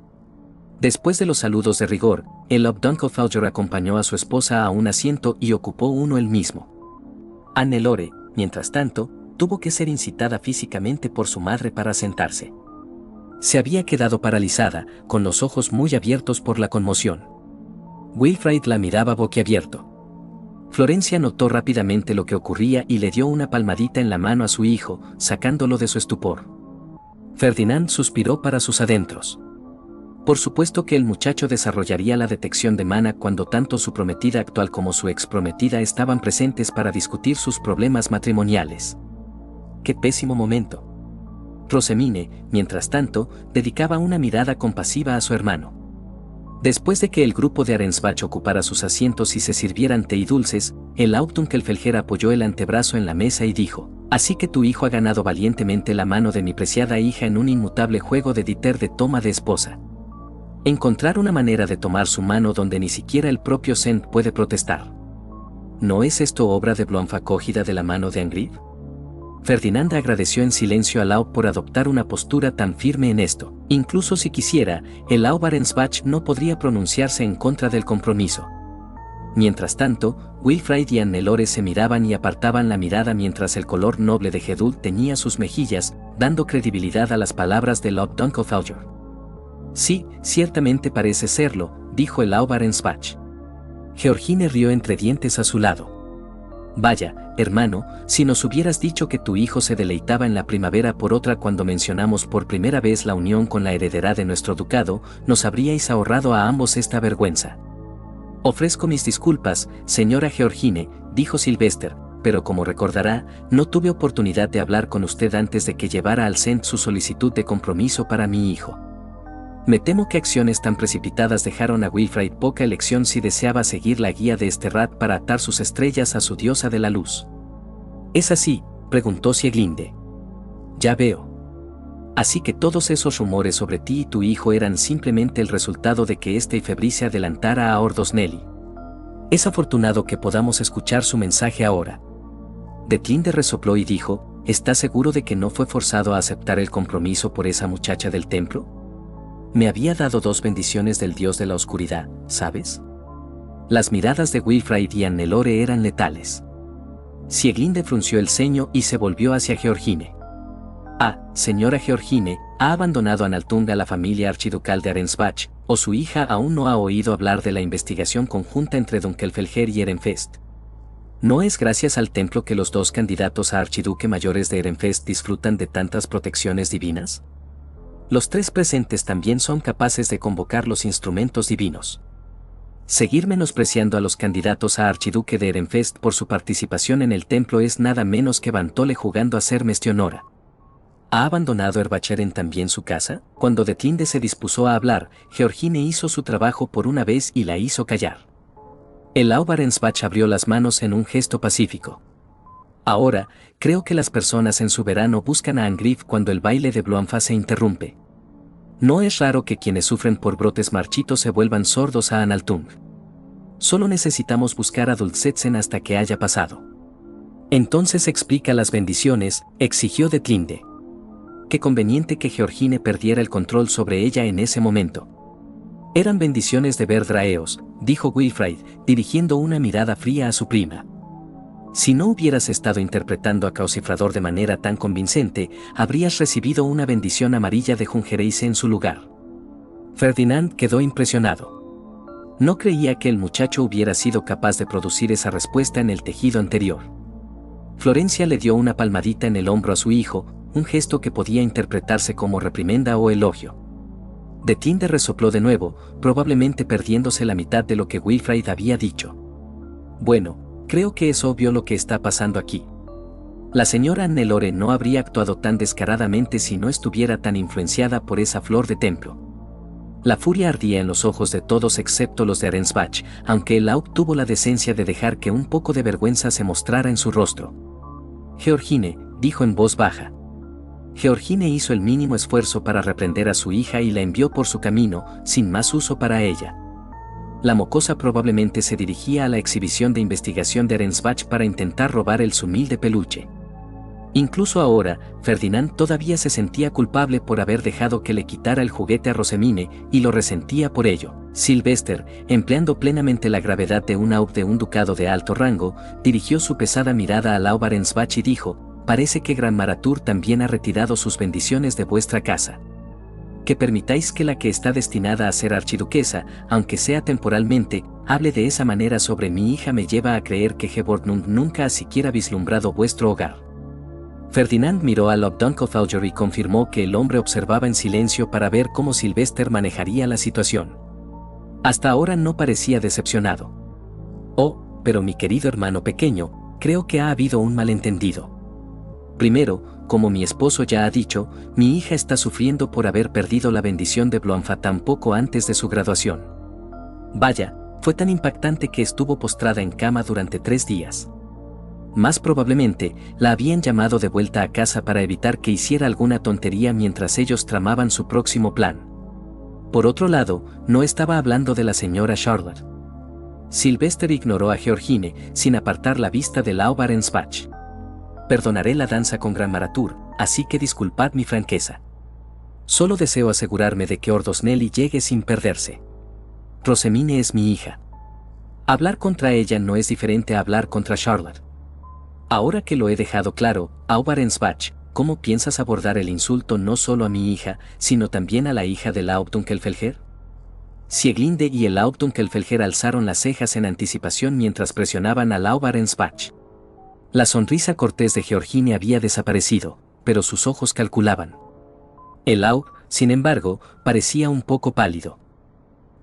[SPEAKER 2] Después de los saludos de rigor, el Hauptdunklefelger acompañó a su esposa a un asiento y ocupó uno él mismo. Hannelore, mientras tanto, tuvo que ser incitada físicamente por su madre para sentarse. Se había quedado paralizada, con los ojos muy abiertos por la conmoción. Wilfrid la miraba boquiabierto. Florencia notó rápidamente lo que ocurría y le dio una palmadita en la mano a su hijo, sacándolo de su estupor. Ferdinand suspiró para sus adentros. Por supuesto que el muchacho desarrollaría la detección de mana cuando tanto su prometida actual como su exprometida estaban presentes para discutir sus problemas matrimoniales. ¡Qué pésimo momento! Rosemine, mientras tanto, dedicaba una mirada compasiva a su hermano. Después de que el grupo de Arensbach ocupara sus asientos y se sirvieran té y dulces, el Hauptdunklefelger apoyó el antebrazo en la mesa y dijo: «Así que tu hijo ha ganado valientemente la mano de mi preciada hija en un inmutable juego de Dieter de toma de esposa. Encontrar una manera de tomar su mano donde ni siquiera el propio Sent puede protestar. ¿No es esto obra de Blomfa cogida de la mano de Angrid?» Ferdinand agradeció en silencio a Lau por adoptar una postura tan firme en esto. Incluso si quisiera, el Laubarensbach no podría pronunciarse en contra del compromiso. Mientras tanto, Wilfrid y Hannelore se miraban y apartaban la mirada mientras el color noble de Geduld teñía sus mejillas, dando credibilidad a las palabras del Hauptdunklefelger. «Sí, ciertamente parece serlo», dijo el Laubarensbach. Georgine rió entre dientes a su lado. «Vaya, hermano, si nos hubieras dicho que tu hijo se deleitaba en la primavera por otra cuando mencionamos por primera vez la unión con la heredera de nuestro ducado, nos habríais ahorrado a ambos esta vergüenza». «Ofrezco mis disculpas, señora Georgine», dijo Sylvester, «pero como recordará, no tuve oportunidad de hablar con usted antes de que llevara al Sent su solicitud de compromiso para mi hijo. Me temo que acciones tan precipitadas dejaron a Wilfrid poca elección si deseaba seguir la guía de Esterrat para atar sus estrellas a su diosa de la luz». «¿Es así?», preguntó Sieglinde. «Ya veo. Así que todos esos rumores sobre ti y tu hijo eran simplemente el resultado de que este efebrí se adelantara a Ordosnelli. Es afortunado que podamos escuchar su mensaje ahora». Detlinde resopló y dijo: «¿Estás seguro de que no fue forzado a aceptar el compromiso por esa muchacha del templo? Me había dado 2 bendiciones del dios de la oscuridad, ¿sabes?». Las miradas de Wilfrid y Hannelore eran letales. Sieglinde frunció el ceño y se volvió hacia Georgine. «Ah, señora Georgine, ¿ha abandonado Analtung a la familia archiducal de Arensbach, o su hija aún no ha oído hablar de la investigación conjunta entre Dunklefelger y Ehrenfest? ¿No es gracias al templo que los 2 candidatos a archiduque mayores de Ehrenfest disfrutan de tantas protecciones divinas? Los 3 presentes también son capaces de convocar los instrumentos divinos. Seguir menospreciando a los candidatos a archiduque de Ehrenfest por su participación en el templo es nada menos que Vantole jugando a ser Mestionora. ¿Ha abandonado Erbacheren también su casa?». Cuando Detlinde se dispuso a hablar, Georgine hizo su trabajo por una vez y la hizo callar. El Laubarensbach abrió las manos en un gesto pacífico. «Ahora, creo que las personas en su verano buscan a Angrid cuando el baile de Bloemfa se interrumpe. No es raro que quienes sufren por brotes marchitos se vuelvan sordos a Analtung. Solo necesitamos buscar a Dulcetzen hasta que haya pasado». «Entonces explica las bendiciones», exigió Detlinde. Qué conveniente que Georgine perdiera el control sobre ella en ese momento. «Eran bendiciones de Verdraeos», dijo Wilfrid, dirigiendo una mirada fría a su prima. «Si no hubieras estado interpretando a Causifrador de manera tan convincente, habrías recibido una bendición amarilla de Jungereise en su lugar». Ferdinand quedó impresionado. No creía que el muchacho hubiera sido capaz de producir esa respuesta en el tejido anterior. Florencia le dio una palmadita en el hombro a su hijo, un gesto que podía interpretarse como reprimenda o elogio. Detlinde resopló de nuevo, probablemente perdiéndose la mitad de lo que Wilfrid había dicho. «Bueno, creo que es obvio lo que está pasando aquí. La señora Hannelore no habría actuado tan descaradamente si no estuviera tan influenciada por esa flor de templo. La furia ardía en los ojos de todos excepto los de Arensbach, aunque el Aub tuvo la decencia de dejar que un poco de vergüenza se mostrara en su rostro. Georgine, dijo en voz baja. Georgine hizo el mínimo esfuerzo para reprender a su hija y la envió por su camino, sin más uso para ella. La mocosa probablemente se dirigía a la exhibición de investigación de Arensbach para intentar robar el sumil de peluche. Incluso ahora, Ferdinand todavía se sentía culpable por haber dejado que le quitara el juguete a Rosemine, y lo resentía por ello. Sylvester, empleando plenamente la gravedad de un Aub de un ducado de alto rango, dirigió su pesada mirada al Aub Arensbach y dijo: «Parece que Gran Maratur también ha retirado sus bendiciones de vuestra casa. Que permitáis que la que está destinada a ser archiduquesa, aunque sea temporalmente, hable de esa manera sobre mi hija me lleva a creer que Geborgnund nunca ha siquiera vislumbrado vuestro hogar». Ferdinand miró a Lord Dunkelfauger y confirmó que el hombre observaba en silencio para ver cómo Sylvester manejaría la situación. Hasta ahora no parecía decepcionado. «Oh, pero mi querido hermano pequeño, creo que ha habido un malentendido. Primero, como mi esposo ya ha dicho, mi hija está sufriendo por haber perdido la bendición de Bloemfontein tan poco antes de su graduación. Vaya, fue tan impactante que estuvo postrada en cama durante 3 días. Más probablemente, la habían llamado de vuelta a casa para evitar que hiciera alguna tontería mientras ellos tramaban su próximo plan. Por otro lado, no estaba hablando de la señora Charlotte». Sylvester ignoró a Georgine, sin apartar la vista del Aub Arensbach. «Perdonaré la danza con Gran Maratur, así que disculpad mi franqueza. Solo deseo asegurarme de que Ordosnelli llegue sin perderse. Rosemine es mi hija. Hablar contra ella no es diferente a hablar contra Charlotte. Ahora que lo he dejado claro, Aub Arensbach, ¿cómo piensas abordar el insulto no solo a mi hija, sino también a la hija del Aub Dunkelfelger?» Sieglinde y el Aub Dunkelfelger alzaron las cejas en anticipación mientras presionaban al Aub Arensbach. La sonrisa cortés de Georgine había desaparecido, pero sus ojos calculaban. El Aub, sin embargo, parecía un poco pálido.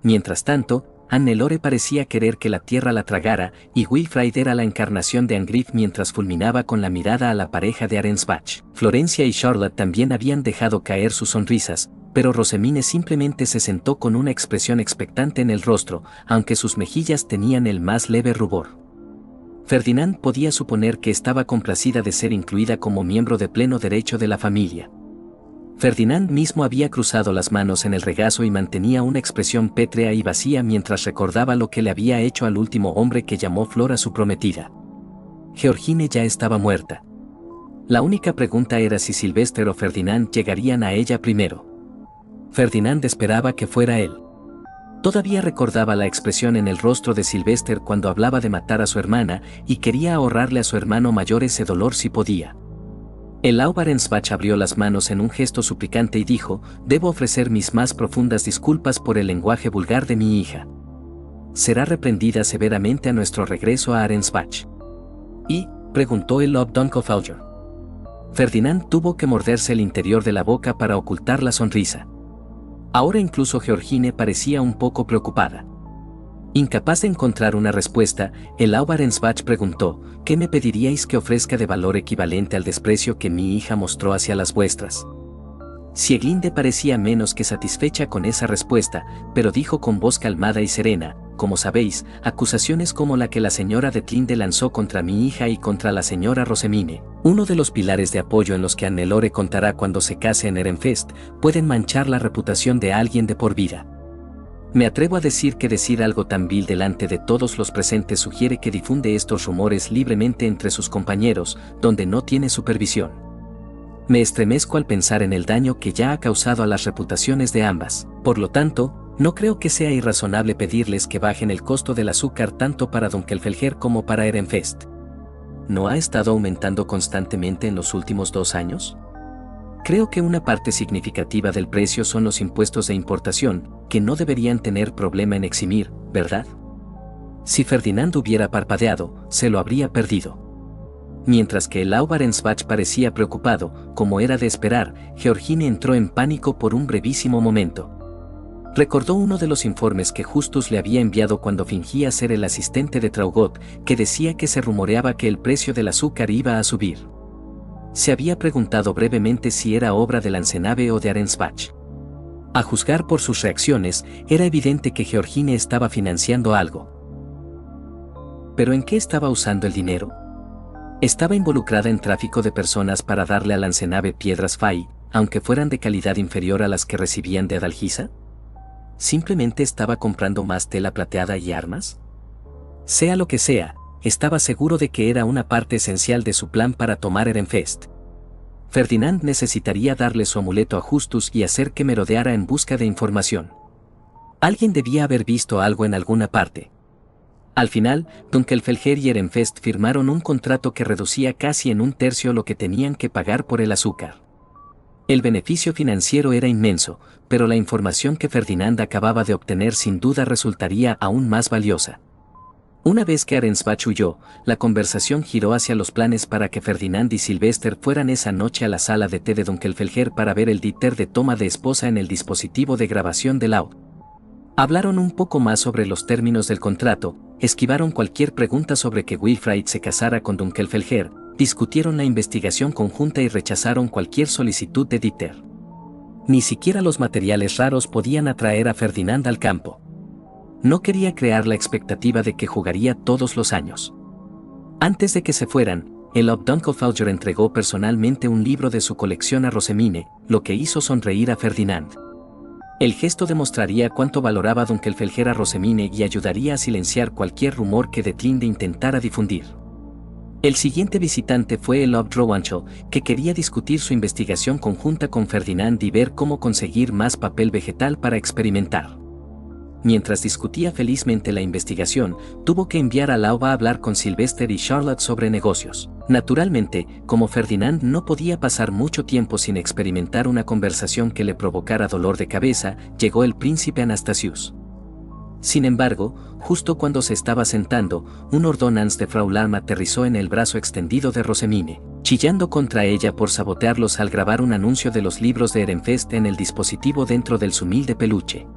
[SPEAKER 2] Mientras tanto, Hannelore parecía querer que la tierra la tragara, y Wilfrid era la encarnación de Angriff mientras fulminaba con la mirada a la pareja de Arensbach. Florencia y Charlotte también habían dejado caer sus sonrisas, pero Rosemine simplemente se sentó con una expresión expectante en el rostro, aunque sus mejillas tenían el más leve rubor. Ferdinand podía suponer que estaba complacida de ser incluida como miembro de pleno derecho de la familia. Ferdinand mismo había cruzado las manos en el regazo y mantenía una expresión pétrea y vacía mientras recordaba lo que le había hecho al último hombre que llamó Flora su prometida. Georgine ya estaba muerta. La única pregunta era si Sylvester o Ferdinand llegarían a ella primero. Ferdinand esperaba que fuera él. Todavía recordaba la expresión en el rostro de Sylvester cuando hablaba de matar a su hermana y quería ahorrarle a su hermano mayor ese dolor si podía. El Aub Arensbach abrió las manos en un gesto suplicante y dijo: «Debo ofrecer mis más profundas disculpas por el lenguaje vulgar de mi hija. Será reprendida severamente a nuestro regreso a Arensbach». «¿Y?», preguntó el Lord Dunkelfelger. Ferdinand tuvo que morderse el interior de la boca para ocultar la sonrisa. Ahora incluso Georgine parecía un poco preocupada. Incapaz de encontrar una respuesta, el Aub Arensbach preguntó: «¿Qué me pediríais que ofrezca de valor equivalente al desprecio que mi hija mostró hacia las vuestras?». Sieglinde parecía menos que satisfecha con esa respuesta, pero dijo con voz calmada y serena: «Como sabéis, acusaciones como la que la señora de Tlinde lanzó contra mi hija y contra la señora Rosemine, uno de los pilares de apoyo en los que Hannelore contará cuando se case en Ehrenfest, pueden manchar la reputación de alguien de por vida. Me atrevo a decir que decir algo tan vil delante de todos los presentes sugiere que difunde estos rumores libremente entre sus compañeros, donde no tiene supervisión. Me estremezco al pensar en el daño que ya ha causado a las reputaciones de ambas. Por lo tanto, no creo que sea irrazonable pedirles que bajen el costo del azúcar tanto para Dunkelfelger como para Ehrenfest. ¿No ha estado aumentando constantemente en los últimos 2 años? Creo que una parte significativa del precio son los impuestos de importación, que no deberían tener problema en eximir, ¿verdad?». Si Ferdinand hubiera parpadeado, se lo habría perdido. Mientras que el Aub Arensbach parecía preocupado, como era de esperar, Georgine entró en pánico por un brevísimo momento. Recordó uno de los informes que Justus le había enviado cuando fingía ser el asistente de Traugot, que decía que se rumoreaba que el precio del azúcar iba a subir. Se había preguntado brevemente si era obra de Lanzenave o de Arensbach. A juzgar por sus reacciones, era evidente que Georgine estaba financiando algo. ¿Pero en qué estaba usando el dinero? Estaba involucrada en tráfico de personas para darle a Lancenave piedras Fai, aunque fueran de calidad inferior a las que recibían de Adalgisa. ¿Simplemente estaba comprando más tela plateada y armas? Sea lo que sea, estaba seguro de que era una parte esencial de su plan para tomar Ehrenfest. Ferdinand necesitaría darle su amuleto a Justus y hacer que merodeara en busca de información. Alguien debía haber visto algo en alguna parte. Al final, Dunkelfelger y Ehrenfest firmaron un contrato que reducía casi en un tercio lo que tenían que pagar por el azúcar. El beneficio financiero era inmenso, pero la información que Ferdinand acababa de obtener sin duda resultaría aún más valiosa. Una vez que Arensbach huyó, la conversación giró hacia los planes para que Ferdinand y Sylvester fueran esa noche a la sala de té de Dunkelfelger para ver el díter de toma de esposa en el dispositivo de grabación de Laud. Hablaron un poco más sobre los términos del contrato, esquivaron cualquier pregunta sobre que Wilfried se casara con Dunkelfelger, discutieron la investigación conjunta y rechazaron cualquier solicitud de Dieter. Ni siquiera los materiales raros podían atraer a Ferdinand al campo. No quería crear la expectativa de que jugaría todos los años. Antes de que se fueran, el Lord Dunkelfelger entregó personalmente un libro de su colección a Rosemine, lo que hizo sonreír a Ferdinand. El gesto demostraría cuánto valoraba Dunkelfelger a Rosemine y ayudaría a silenciar cualquier rumor que Detlinde intentara difundir. El siguiente visitante fue el Lord Rowanchel, que quería discutir su investigación conjunta con Ferdinand y ver cómo conseguir más papel vegetal para experimentar. Mientras discutía felizmente la investigación, tuvo que enviar a Laub a hablar con Sylvester y Charlotte sobre negocios. Naturalmente, como Ferdinand no podía pasar mucho tiempo sin experimentar una conversación que le provocara dolor de cabeza, llegó el príncipe Anastasius. Sin embargo, justo cuando se estaba sentando, un ordonnance de Frau Lahm aterrizó en el brazo extendido de Rosemine, chillando contra ella por sabotearlos al grabar un anuncio de los libros de Ehrenfest en el dispositivo dentro del sumil de peluche.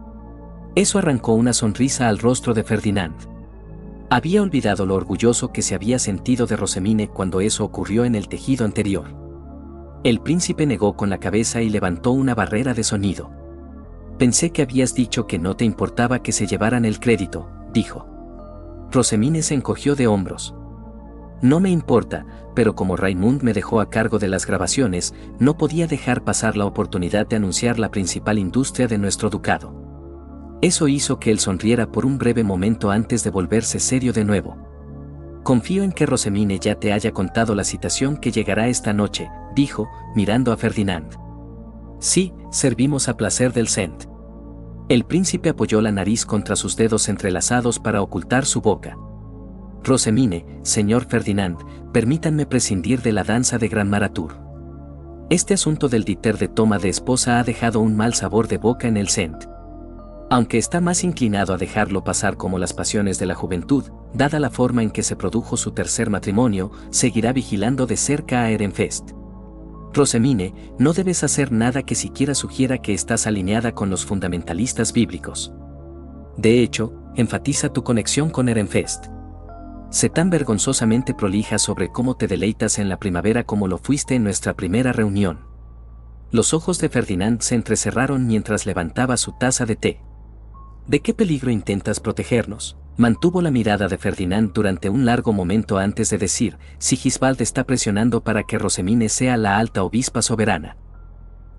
[SPEAKER 2] Eso arrancó una sonrisa al rostro de Ferdinand. Había olvidado lo orgulloso que se había sentido de Rosemine cuando eso ocurrió en el tejido anterior. El príncipe negó con la cabeza y levantó una barrera de sonido. Pensé que habías dicho que no te importaba que se llevaran el crédito, dijo. Rosemine se encogió de hombros. No me importa, pero como Raimund me dejó a cargo de las grabaciones, no podía dejar pasar la oportunidad de anunciar la principal industria de nuestro ducado. Eso hizo que él sonriera por un breve momento antes de volverse serio de nuevo. Confío en que Rosemine ya te haya contado la citación que llegará esta noche, dijo, mirando a Ferdinand. Sí, servimos a placer del Cent. El príncipe apoyó la nariz contra sus dedos entrelazados para ocultar su boca. Rosemine, señor Ferdinand, permítanme prescindir de la danza de Gran Maratur. Este asunto del díter de toma de esposa ha dejado un mal sabor de boca en el Cent. Aunque está más inclinado a dejarlo pasar como las pasiones de la juventud, dada la forma en que se produjo su tercer matrimonio, seguirá vigilando de cerca a Ehrenfest. Rosemine, no debes hacer nada que siquiera sugiera que estás alineada con los fundamentalistas bíblicos. De hecho, enfatiza tu conexión con Ehrenfest. Sé tan vergonzosamente prolija sobre cómo te deleitas en la primavera como lo fuiste en nuestra primera reunión. Los ojos de Ferdinand se entrecerraron mientras levantaba su taza de té. ¿De qué peligro intentas protegernos? Mantuvo la mirada de Ferdinand durante un largo momento antes de decir, Sigisbald está presionando para que Rosemine sea la alta obispa soberana.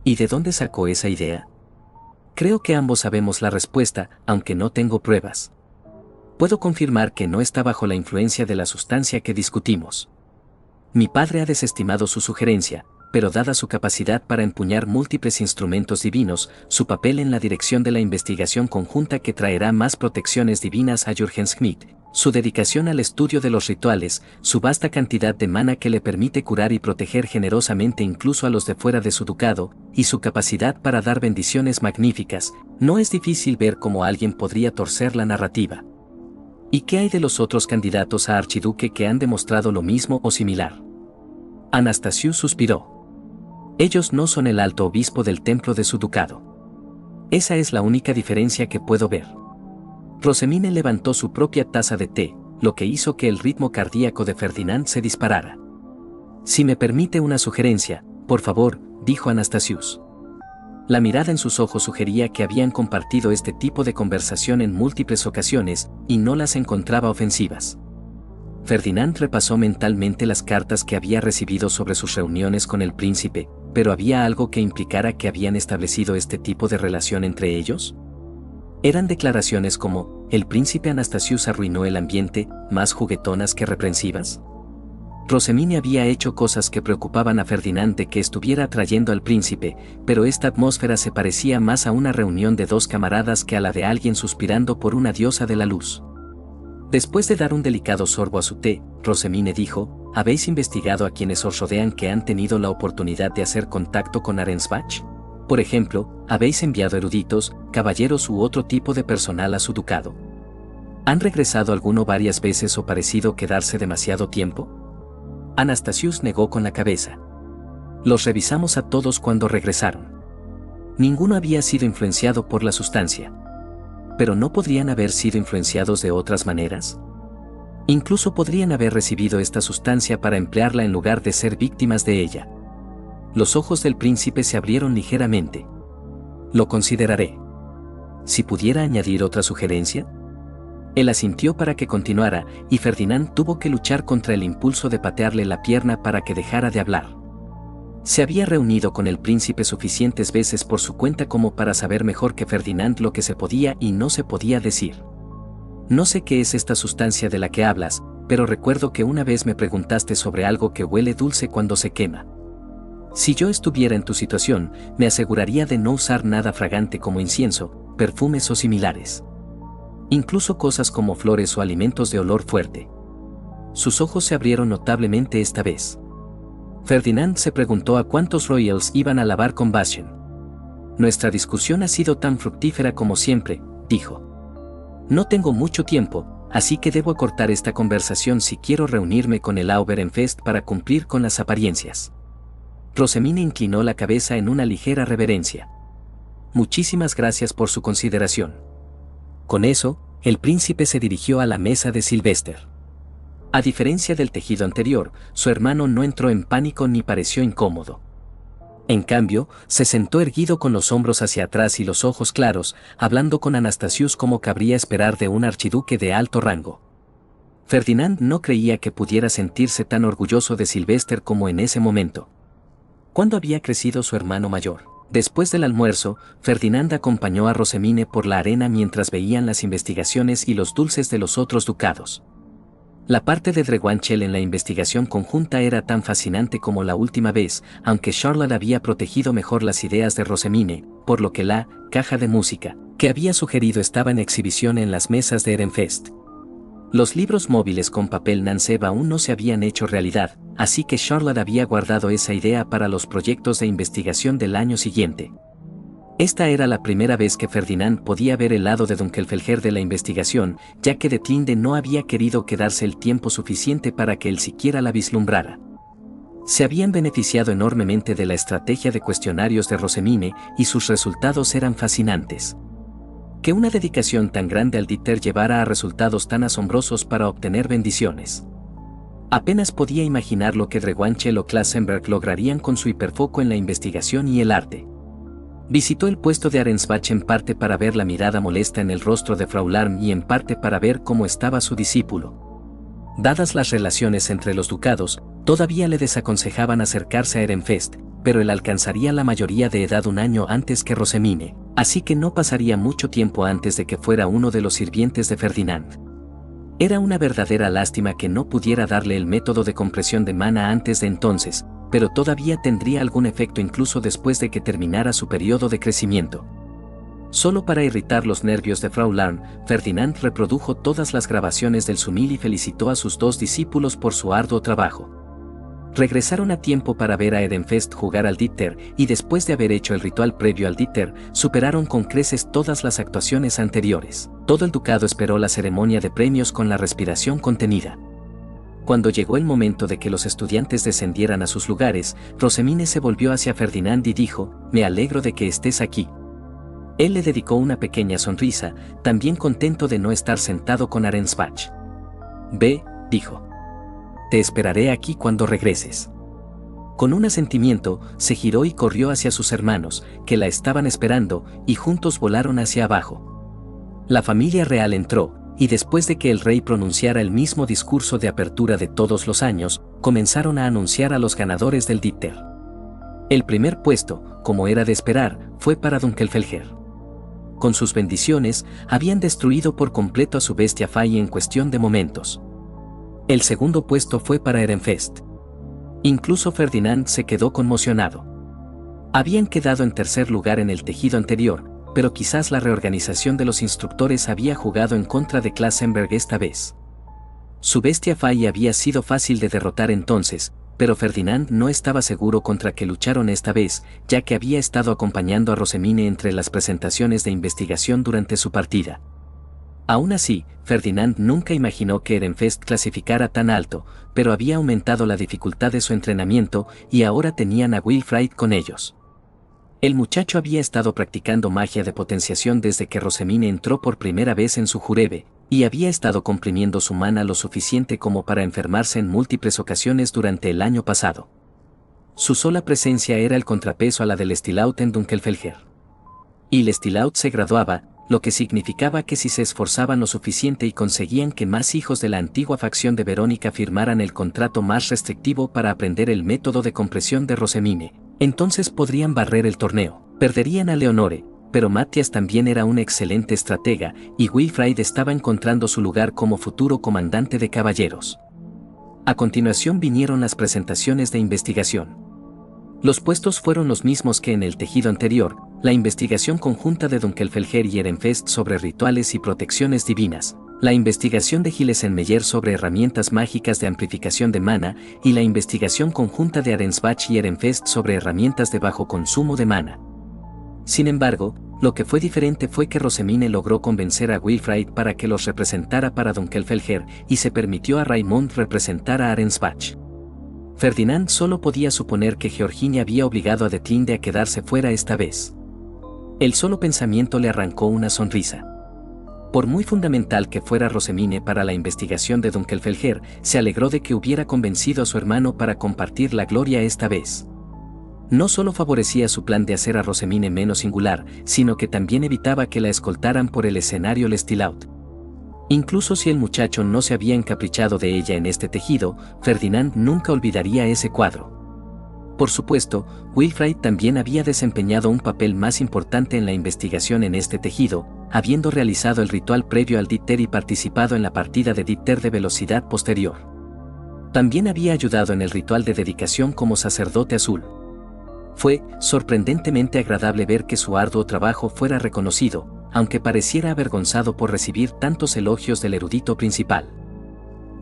[SPEAKER 2] ¿Y de dónde sacó esa idea? Creo que ambos sabemos la respuesta, aunque no tengo pruebas. Puedo confirmar que no está bajo la influencia de la sustancia que discutimos. Mi padre ha desestimado su sugerencia, pero dada su capacidad para empuñar múltiples instrumentos divinos, su papel en la dirección de la investigación conjunta que traerá más protecciones divinas a Jürgen Schmidt, su dedicación al estudio de los rituales, su vasta cantidad de mana que le permite curar y proteger generosamente incluso a los de fuera de su ducado, y su capacidad para dar bendiciones magníficas, no es difícil ver cómo alguien podría torcer la narrativa. ¿Y qué hay de los otros candidatos a archiduque que han demostrado lo mismo o similar? Anastasius suspiró. Ellos no son el alto obispo del templo de su ducado. Esa es la única diferencia que puedo ver. Rosemine levantó su propia taza de té, lo que hizo que el ritmo cardíaco de Ferdinand se disparara. Si me permite una sugerencia, por favor, dijo Anastasius. La mirada en sus ojos sugería que habían compartido este tipo de conversación en múltiples ocasiones y no las encontraba ofensivas. Ferdinand repasó mentalmente las cartas que había recibido sobre sus reuniones con el príncipe, pero ¿había algo que implicara que habían establecido este tipo de relación entre ellos? Eran declaraciones como, el príncipe Anastasius arruinó el ambiente, más juguetonas que reprensivas. Rosemine había hecho cosas que preocupaban a Ferdinand de que estuviera atrayendo al príncipe, pero esta atmósfera se parecía más a una reunión de dos camaradas que a la de alguien suspirando por una diosa de la luz. Después de dar un delicado sorbo a su té, Rosemine dijo, ¿habéis investigado a quienes os rodean que han tenido la oportunidad de hacer contacto con Arensbach? Por ejemplo, ¿habéis enviado eruditos, caballeros u otro tipo de personal a su ducado? ¿Han regresado alguno varias veces o parecido quedarse demasiado tiempo? Anastasius negó con la cabeza. Los revisamos a todos cuando regresaron. Ninguno había sido influenciado por la sustancia. ¿Pero no podrían haber sido influenciados de otras maneras? Incluso podrían haber recibido esta sustancia para emplearla en lugar de ser víctimas de ella. Los ojos del príncipe se abrieron ligeramente. Lo consideraré. ¿Si pudiera añadir otra sugerencia? Él asintió para que continuara, y Ferdinand tuvo que luchar contra el impulso de patearle la pierna para que dejara de hablar. Se había reunido con el príncipe suficientes veces por su cuenta como para saber mejor que Ferdinand lo que se podía y no se podía decir. No sé qué es esta sustancia de la que hablas, pero recuerdo que una vez me preguntaste sobre algo que huele dulce cuando se quema. Si yo estuviera en tu situación, me aseguraría de no usar nada fragante como incienso, perfumes o similares. Incluso cosas como flores o alimentos de olor fuerte. Sus ojos se abrieron notablemente esta vez. Ferdinand se preguntó a cuántos royals iban a lavar con Bastian. Nuestra discusión ha sido tan fructífera como siempre, dijo. No tengo mucho tiempo, así que debo acortar esta conversación si quiero reunirme con el Auberenfest para cumplir con las apariencias. Rosemine inclinó la cabeza en una ligera reverencia. Muchísimas gracias por su consideración. Con eso, el príncipe se dirigió a la mesa de Sylvester. A diferencia del tejido anterior, su hermano no entró en pánico ni pareció incómodo. En cambio, se sentó erguido con los hombros hacia atrás y los ojos claros, hablando con Anastasius como cabría esperar de un archiduque de alto rango. Ferdinand no creía que pudiera sentirse tan orgulloso de Sylvester como en ese momento. ¿Cuándo había crecido su hermano mayor? Después del almuerzo, Ferdinand acompañó a Rosemine por la arena mientras veían las investigaciones y los dulces de los otros ducados. La parte de Drewanchel en la investigación conjunta era tan fascinante como la última vez, aunque Charlotte había protegido mejor las ideas de Rosemine, por lo que la caja de música que había sugerido estaba en exhibición en las mesas de Ehrenfest. Los libros móviles con papel Nanseb aún no se habían hecho realidad, así que Charlotte había guardado esa idea para los proyectos de investigación del año siguiente. Esta era la primera vez que Ferdinand podía ver el lado de Dunkelfelger de la investigación, ya que de Tinde no había querido quedarse el tiempo suficiente para que él siquiera la vislumbrara. Se habían beneficiado enormemente de la estrategia de cuestionarios de Rosemine y sus resultados eran fascinantes. Que una dedicación tan grande al Dieter llevara a resultados tan asombrosos para obtener bendiciones. Apenas podía imaginar lo que Drewanchel o Klassenberg lograrían con su hiperfoco en la investigación y el arte. Visitó el puesto de Arensbach en parte para ver la mirada molesta en el rostro de Frau Larm y en parte para ver cómo estaba su discípulo. Dadas las relaciones entre los ducados, todavía le desaconsejaban acercarse a Ehrenfest, pero él alcanzaría la mayoría de edad un año antes que Rosemine, así que no pasaría mucho tiempo antes de que fuera uno de los sirvientes de Ferdinand. Era una verdadera lástima que no pudiera darle el método de compresión de mana antes de entonces, pero todavía tendría algún efecto incluso después de que terminara su periodo de crecimiento. Solo para irritar los nervios de Frau Larm, Ferdinand reprodujo todas las grabaciones del Sumil y felicitó a sus dos discípulos por su arduo trabajo. Regresaron a tiempo para ver a Ehrenfest jugar al Dieter y después de haber hecho el ritual previo al Dieter, superaron con creces todas las actuaciones anteriores. Todo el ducado esperó la ceremonia de premios con la respiración contenida. Cuando llegó el momento de que los estudiantes descendieran a sus lugares, Rosemine se volvió hacia Ferdinand y dijo, «Me alegro de que estés aquí». Él le dedicó una pequeña sonrisa, también contento de no estar sentado con Arensbach. «Ve», dijo. «Te esperaré aquí cuando regreses». Con un asentimiento, se giró y corrió hacia sus hermanos, que la estaban esperando, y juntos volaron hacia abajo. La familia real entró, y después de que el rey pronunciara el mismo discurso de apertura de todos los años, comenzaron a anunciar a los ganadores del Dipter. El primer puesto, como era de esperar, fue para Dunkelfelger. Con sus bendiciones, habían destruido por completo a su bestia Fai en cuestión de momentos. El segundo puesto fue para Ehrenfest. Incluso Ferdinand se quedó conmocionado. Habían quedado en tercer lugar en el tejido anterior, pero quizás la reorganización de los instructores había jugado en contra de Klassenberg esta vez. Su bestia Fai había sido fácil de derrotar entonces, pero Ferdinand no estaba seguro contra qué lucharon esta vez, ya que había estado acompañando a Rosemine entre las presentaciones de investigación durante su partida. Aún así, Ferdinand nunca imaginó que Ehrenfest clasificara tan alto, pero había aumentado la dificultad de su entrenamiento y ahora tenían a Wilfried con ellos. El muchacho había estado practicando magia de potenciación desde que Rosemine entró por primera vez en su jurebe, y había estado comprimiendo su mana lo suficiente como para enfermarse en múltiples ocasiones durante el año pasado. Su sola presencia era el contrapeso a la del Stilaut en Dunkelfelger. Y el Stilaut se graduaba, lo que significaba que si se esforzaban lo suficiente y conseguían que más hijos de la antigua facción de Verónica firmaran el contrato más restrictivo para aprender el método de compresión de Rosemine, entonces podrían barrer el torneo. Perderían a Leonore, pero Matthias también era un excelente estratega y Wilfried estaba encontrando su lugar como futuro comandante de caballeros. A continuación vinieron las presentaciones de investigación. Los puestos fueron los mismos que en el tejido anterior, la investigación conjunta de Dunkelfelger y Ehrenfest sobre rituales y protecciones divinas, la investigación de Hillesenmeyer sobre herramientas mágicas de amplificación de mana y la investigación conjunta de Arensbach y Ehrenfest sobre herramientas de bajo consumo de mana. Sin embargo, lo que fue diferente fue que Rosemine logró convencer a Wilfried para que los representara para Dunkelfelger y se permitió a Raimund representar a Arensbach. Ferdinand solo podía suponer que Georgina había obligado a Detlinde a quedarse fuera esta vez. El solo pensamiento le arrancó una sonrisa. Por muy fundamental que fuera Rosemine para la investigación de Dunkelfelger, se alegró de que hubiera convencido a su hermano para compartir la gloria esta vez. No solo favorecía su plan de hacer a Rosemine menos singular, sino que también evitaba que la escoltaran por el escenario el Stilaut. Incluso si el muchacho no se había encaprichado de ella en este tejido, Ferdinand nunca olvidaría ese cuadro. Por supuesto, Wilfried también había desempeñado un papel más importante en la investigación en este tejido, habiendo realizado el ritual previo al Dipter y participado en la partida de Dipter de velocidad posterior. También había ayudado en el ritual de dedicación como sacerdote azul. Fue sorprendentemente agradable ver que su arduo trabajo fuera reconocido, aunque pareciera avergonzado por recibir tantos elogios del erudito principal.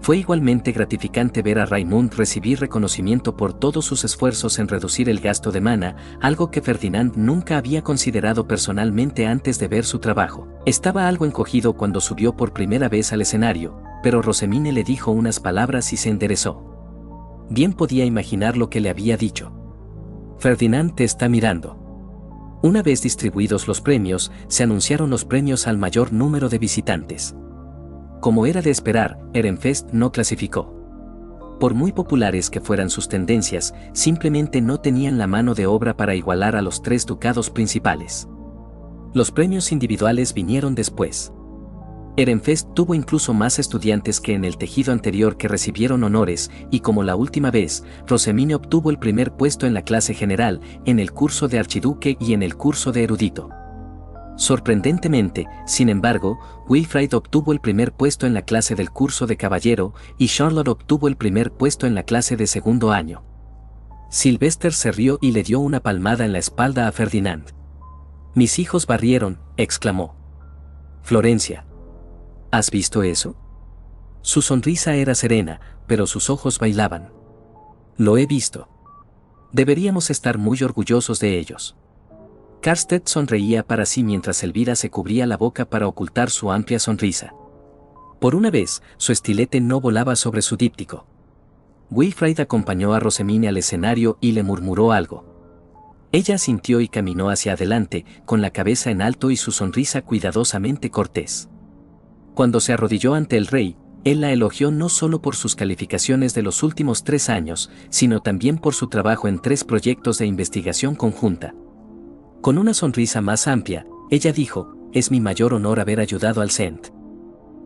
[SPEAKER 2] Fue igualmente gratificante ver a Raimund recibir reconocimiento por todos sus esfuerzos en reducir el gasto de mana, algo que Ferdinand nunca había considerado personalmente antes de ver su trabajo. Estaba algo encogido cuando subió por primera vez al escenario, pero Rosemine le dijo unas palabras y se enderezó. Bien podía imaginar lo que le había dicho. Ferdinand te está mirando. Una vez distribuidos los premios, se anunciaron los premios al mayor número de visitantes. Como era de esperar, Ehrenfest no clasificó. Por muy populares que fueran sus tendencias, simplemente no tenían la mano de obra para igualar a los 3 ducados principales. Los premios individuales vinieron después. Ehrenfest tuvo incluso más estudiantes que en el tejido anterior que recibieron honores, y como la última vez, Rosemine obtuvo el primer puesto en la clase general, en el curso de archiduque y en el curso de erudito. Sorprendentemente, sin embargo, Wilfried obtuvo el primer puesto en la clase del curso de caballero, y Charlotte obtuvo el primer puesto en la clase de segundo año. Sylvester se rió y le dio una palmada en la espalda a Ferdinand. «Mis hijos barrieron», exclamó. «Florencia. ¿Has visto eso?» Su sonrisa era serena, pero sus ojos bailaban. «Lo he visto. Deberíamos estar muy orgullosos de ellos». Karstedt sonreía para sí mientras Elvira se cubría la boca para ocultar su amplia sonrisa. Por una vez, su estilete no volaba sobre su díptico. Wilfried acompañó a Rosemine al escenario y le murmuró algo. Ella asintió y caminó hacia adelante, con la cabeza en alto y su sonrisa cuidadosamente cortés. Cuando se arrodilló ante el rey, Él la elogió no solo por sus calificaciones de los últimos 3 años, sino también por su trabajo en 3 proyectos de investigación conjunta. Con una sonrisa más amplia, ella dijo, «Es mi mayor honor haber ayudado al CENT».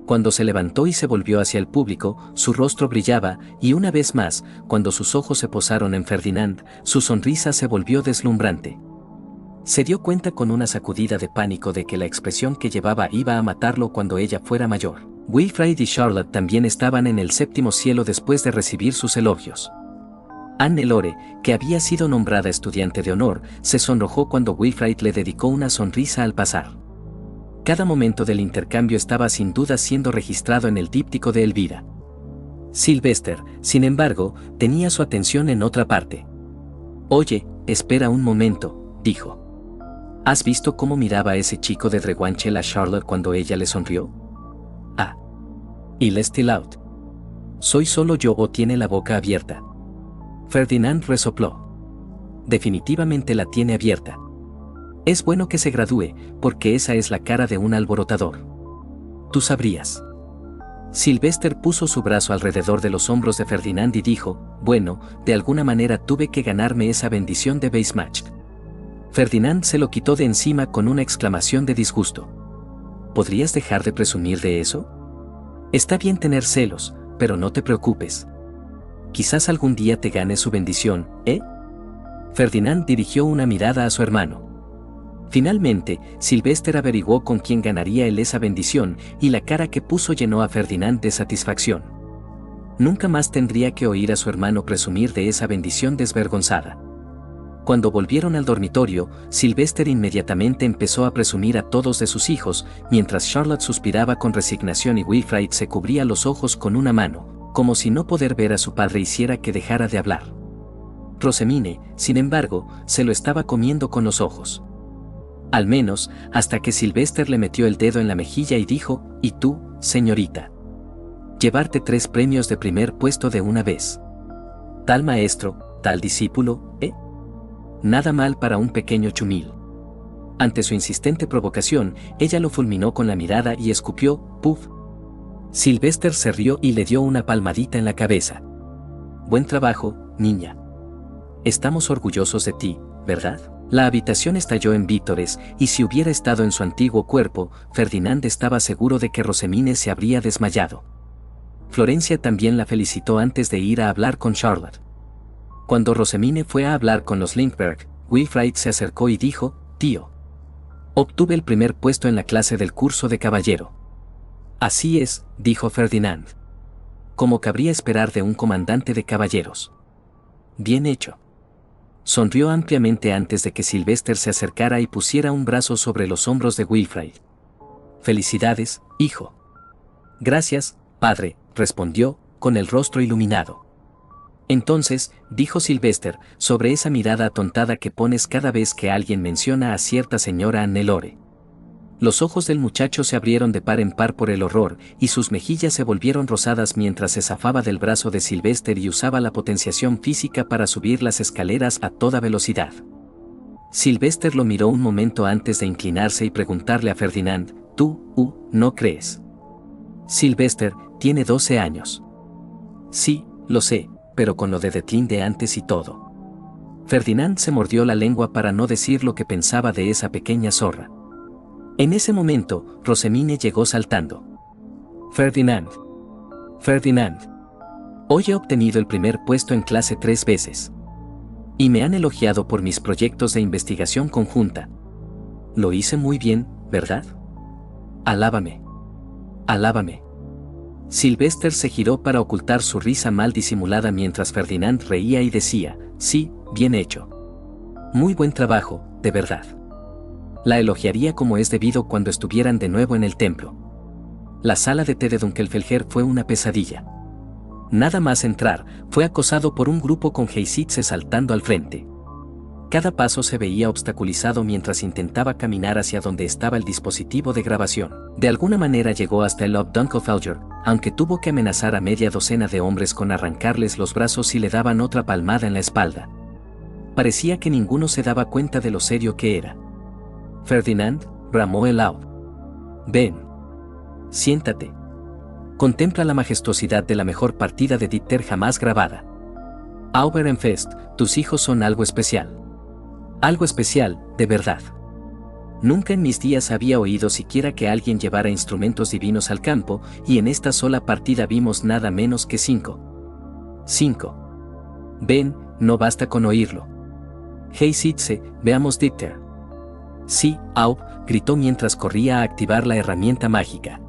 [SPEAKER 2] Cuando se levantó y se volvió hacia el público, su rostro brillaba, y una vez más, cuando sus ojos se posaron en Ferdinand, su sonrisa se volvió deslumbrante. Se dio cuenta con una sacudida de pánico de que la expresión que llevaba iba a matarlo cuando ella fuera mayor. Wilfrid y Charlotte también estaban en el séptimo cielo después de recibir sus elogios. Hannelore, que había sido nombrada estudiante de honor, se sonrojó cuando Wilfrid le dedicó una sonrisa al pasar. Cada momento del intercambio estaba sin duda siendo registrado en el díptico de Elvira. Sylvester, sin embargo, tenía su atención en otra parte. «Oye, espera un momento», dijo. «¿Has visto cómo miraba ese chico de Drewanchel a Charlotte cuando ella le sonrió?» «Ah. ¿Y le still out? ¿Soy solo yo o tiene la boca abierta?» Ferdinand resopló. «Definitivamente la tiene abierta. Es bueno que se gradúe, porque esa es la cara de un alborotador. Tú sabrías». Sylvester puso su brazo alrededor de los hombros de Ferdinand y dijo, «Bueno, de alguna manera tuve que ganarme esa bendición de base match». Ferdinand se lo quitó de encima con una exclamación de disgusto. «¿Podrías dejar de presumir de eso? Está bien tener celos, pero no te preocupes. Quizás algún día te gane su bendición, ¿eh?» Ferdinand dirigió una mirada a su hermano. Finalmente, Sylvester averiguó con quién ganaría él esa bendición, y la cara que puso llenó a Ferdinand de satisfacción. Nunca más tendría que oír a su hermano presumir de esa bendición desvergonzada. Cuando volvieron al dormitorio, Sylvester inmediatamente empezó a presumir a todos de sus hijos, mientras Charlotte suspiraba con resignación y Wilfrid se cubría los ojos con una mano, como si no poder ver a su padre hiciera que dejara de hablar. Rosemine, sin embargo, se lo estaba comiendo con los ojos. Al menos, hasta que Sylvester le metió el dedo en la mejilla y dijo, «¿Y tú, señorita? Llevarte 3 premios de primer puesto de una vez. Tal maestro, tal discípulo, ¿eh? Nada mal para un pequeño chumil». Ante su insistente provocación, ella lo fulminó con la mirada y escupió, «Puf». Sylvester se rió y le dio una palmadita en la cabeza. «Buen trabajo, niña. Estamos orgullosos de ti, ¿verdad?». La habitación estalló en vítores, y si hubiera estado en su antiguo cuerpo, Ferdinand estaba seguro de que Rosemine se habría desmayado. Florencia también la felicitó antes de ir a hablar con Charlotte. Cuando Rosemine fue a hablar con los Lindbergh, Wilfrid se acercó y dijo, «Tío. Obtuve el primer puesto en la clase del curso de caballero». «Así es», dijo Ferdinand. «Como cabría esperar de un comandante de caballeros». «Bien hecho». Sonrió ampliamente antes de que Sylvester se acercara y pusiera un brazo sobre los hombros de Wilfrid. «Felicidades, hijo». «Gracias, padre», respondió, con el rostro iluminado. «Entonces», dijo Sylvester, «sobre esa mirada atontada que pones cada vez que alguien menciona a cierta señora Hannelore». Los ojos del muchacho se abrieron de par en par por el horror, y sus mejillas se volvieron rosadas mientras se zafaba del brazo de Sylvester y usaba la potenciación física para subir las escaleras a toda velocidad. Sylvester lo miró un momento antes de inclinarse y preguntarle a Ferdinand, «¿Tú, no crees?» «Sylvester, tiene 12 años». «Sí, lo sé, pero con lo de Detlin de antes y todo». Ferdinand se mordió la lengua para no decir lo que pensaba de esa pequeña zorra. En ese momento, Rosemine llegó saltando. «Ferdinand. Ferdinand. Hoy he obtenido el primer puesto en clase 3 veces. Y me han elogiado por mis proyectos de investigación conjunta. Lo hice muy bien, ¿verdad? Alábame. Alábame». Sylvester se giró para ocultar su risa mal disimulada mientras Ferdinand reía y decía, «Sí, bien hecho. Muy buen trabajo, de verdad». La elogiaría como es debido cuando estuvieran de nuevo en el templo. La sala de té de Dunkelfelger fue una pesadilla. Nada más entrar, fue acosado por un grupo con Heisitze saltando al frente. Cada paso se veía obstaculizado mientras intentaba caminar hacia donde estaba el dispositivo de grabación. De alguna manera llegó hasta el Lord Dunkelfelger, aunque tuvo que amenazar a media docena de hombres con arrancarles los brazos si le daban otra palmada en la espalda. Parecía que ninguno se daba cuenta de lo serio que era. «Ferdinand», bramó el Laud. «Ven. Siéntate». Contempla la majestuosidad de la mejor partida de Dieter jamás grabada. Auberenfest, tus hijos son algo especial. Algo especial, de verdad. Nunca en mis días había oído siquiera que alguien llevara instrumentos divinos al campo, y en esta sola partida vimos nada menos que 5. 5. Ven, no basta con oírlo. Hey Sitze, veamos Dieter. Sí, Aub, gritó mientras corría a activar la herramienta mágica.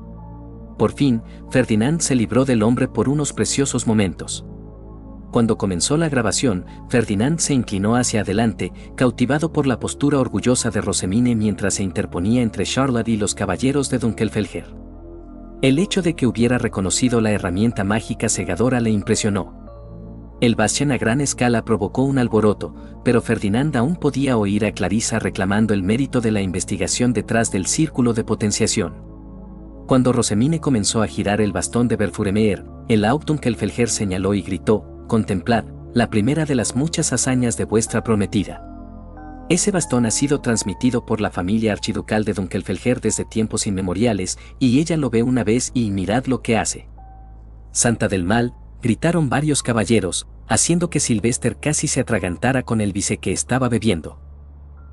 [SPEAKER 2] Por fin, Ferdinand se libró del hombre por unos preciosos momentos. Cuando comenzó la grabación, Ferdinand se inclinó hacia adelante, cautivado por la postura orgullosa de Rosemine mientras se interponía entre Charlotte y los caballeros de Dunkelfelger. El hecho de que hubiera reconocido la herramienta mágica cegadora le impresionó. El Bastien a gran escala provocó un alboroto, pero Ferdinand aún podía oír a Clarissa reclamando el mérito de la investigación detrás del círculo de potenciación. Cuando Rosemine comenzó a girar el bastón de Verfuremeer, el Laut Dunkelfelger señaló y gritó: contemplad, la primera de las muchas hazañas de vuestra prometida. Ese bastón ha sido transmitido por la familia archiducal de Dunkelfelger desde tiempos inmemoriales, y ella lo ve una vez y mirad lo que hace. Santa del mal, gritaron varios caballeros, haciendo que Sylvester casi se atragantara con el vice que estaba bebiendo.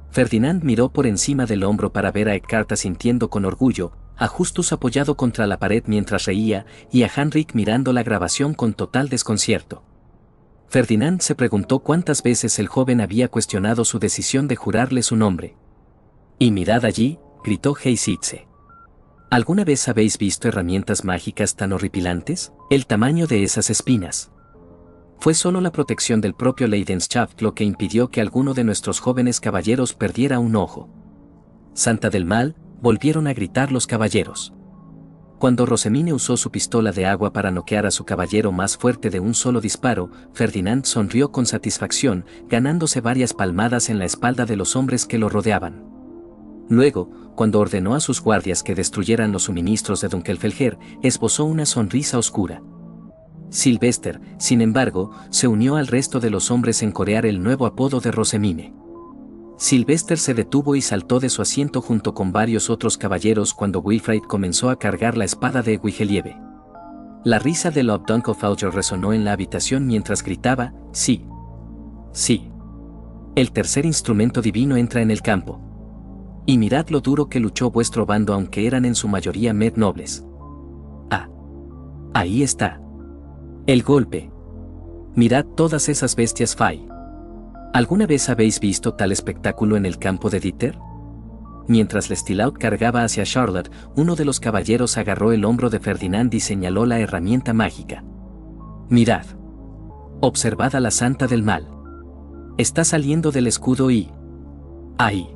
[SPEAKER 2] Ferdinand miró por encima del hombro para ver a Eckhart asintiendo con orgullo, a Justus apoyado contra la pared mientras reía, y a Heinrich mirando la grabación con total desconcierto. Ferdinand se preguntó cuántas veces el joven había cuestionado su decisión de jurarle su nombre. «Y mirad allí», gritó Heisitze. ¿Alguna vez habéis visto herramientas mágicas tan horripilantes? El tamaño de esas espinas. Fue solo la protección del propio Leidenschaft lo que impidió que alguno de nuestros jóvenes caballeros perdiera un ojo. «Santa del mal», volvieron a gritar los caballeros. Cuando Rosemine usó su pistola de agua para noquear a su caballero más fuerte de un solo disparo, Ferdinand sonrió con satisfacción, ganándose varias palmadas en la espalda de los hombres que lo rodeaban. Luego, cuando ordenó a sus guardias que destruyeran los suministros de Dunkelfelger, esbozó una sonrisa oscura. Sylvester, sin embargo, se unió al resto de los hombres en corear el nuevo apodo de Rosemine. Sylvester se detuvo y saltó de su asiento junto con varios otros caballeros cuando Wilfrid comenzó a cargar la espada de Wigelieve. La risa de Lord Dunkelfelger resonó en la habitación mientras gritaba: «Sí. Sí. El tercer instrumento divino entra en el campo. Y mirad lo duro que luchó vuestro bando aunque eran en su mayoría med nobles. Ah. Ahí está. El golpe. Mirad todas esas bestias Fai. ¿Alguna vez habéis visto tal espectáculo en el campo de Dieter?» Mientras Lestilaut cargaba hacia Charlotte, uno de los caballeros agarró el hombro de Ferdinand y señaló la herramienta mágica. «Mirad. Observad a la Santa del Mal. Está saliendo del escudo y... ahí.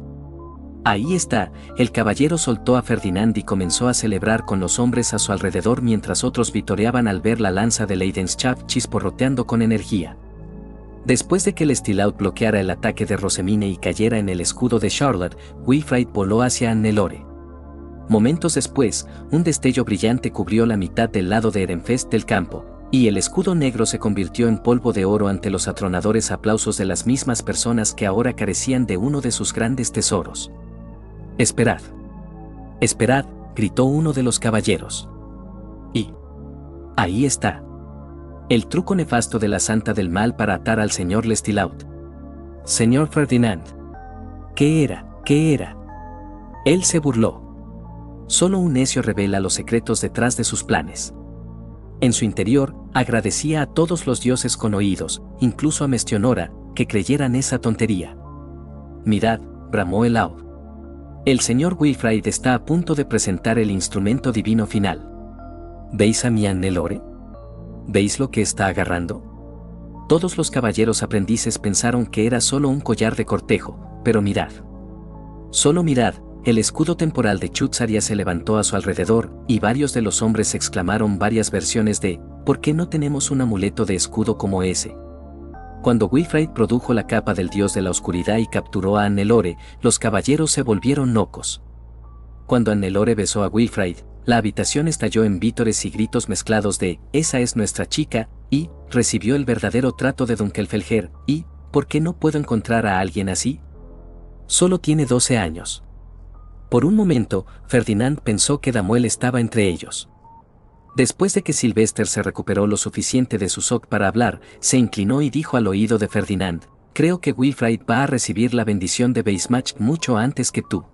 [SPEAKER 2] Ahí está». El caballero soltó a Ferdinand y comenzó a celebrar con los hombres a su alrededor mientras otros vitoreaban al ver la lanza de Leidenschaft chisporroteando con energía. Después de que Lestilaut bloqueara el ataque de Rosemine y cayera en el escudo de Charlotte, Wilfrid voló hacia Hannelore. Momentos después, un destello brillante cubrió la mitad del lado de Ehrenfest del campo, y el escudo negro se convirtió en polvo de oro ante los atronadores aplausos de las mismas personas que ahora carecían de uno de sus grandes tesoros. «Esperad. Esperad», gritó uno de los caballeros. «Y... ahí está. El truco nefasto de la Santa del Mal para atar al señor Lestilaut. Señor Ferdinand. ¿Qué era? ¿Qué era?» Él se burló. Solo un necio revela los secretos detrás de sus planes. En su interior, agradecía a todos los dioses con oídos, incluso a Mestionora, que creyeran esa tontería. «Mirad», bramó el Aud. «El señor Wilfrid está a punto de presentar el instrumento divino final. ¿Veis a mi Hannelore? ¿Veis lo que está agarrando?» Todos los caballeros aprendices pensaron que era solo un collar de cortejo, pero mirad. Solo mirad, el escudo temporal de Chutzaria se levantó a su alrededor, y varios de los hombres exclamaron varias versiones de «¿Por qué no tenemos un amuleto de escudo como ese?». Cuando Wilfrid produjo la capa del dios de la oscuridad y capturó a Hannelore, los caballeros se volvieron locos. Cuando Hannelore besó a Wilfrid, la habitación estalló en vítores y gritos mezclados de «Esa es nuestra chica», y «Recibió el verdadero trato de Dunkelfelger», y «¿Por qué no puedo encontrar a alguien así? Solo tiene 12 años». Por un momento, Ferdinand pensó que Damuel estaba entre ellos. Después de que Sylvester se recuperó lo suficiente de su shock para hablar, se inclinó y dijo al oído de Ferdinand, creo que Wilfrid va a recibir la bendición de Weissmach mucho antes que tú.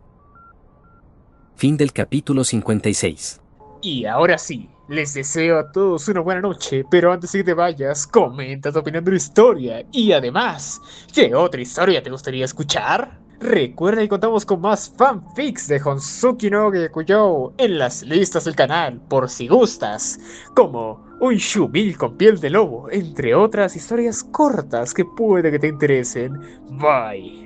[SPEAKER 2] Fin del capítulo 56.
[SPEAKER 1] Y ahora sí, les deseo a todos una buena noche, pero antes de que te vayas, comenta tu opinión de la historia. Y además, ¿qué otra historia te gustaría escuchar? Recuerda que contamos con más fanfics de Honsuki no Gekujou en las listas del canal, por si gustas, como un Shumil con piel de lobo, entre otras historias cortas que puede que te interesen. Bye.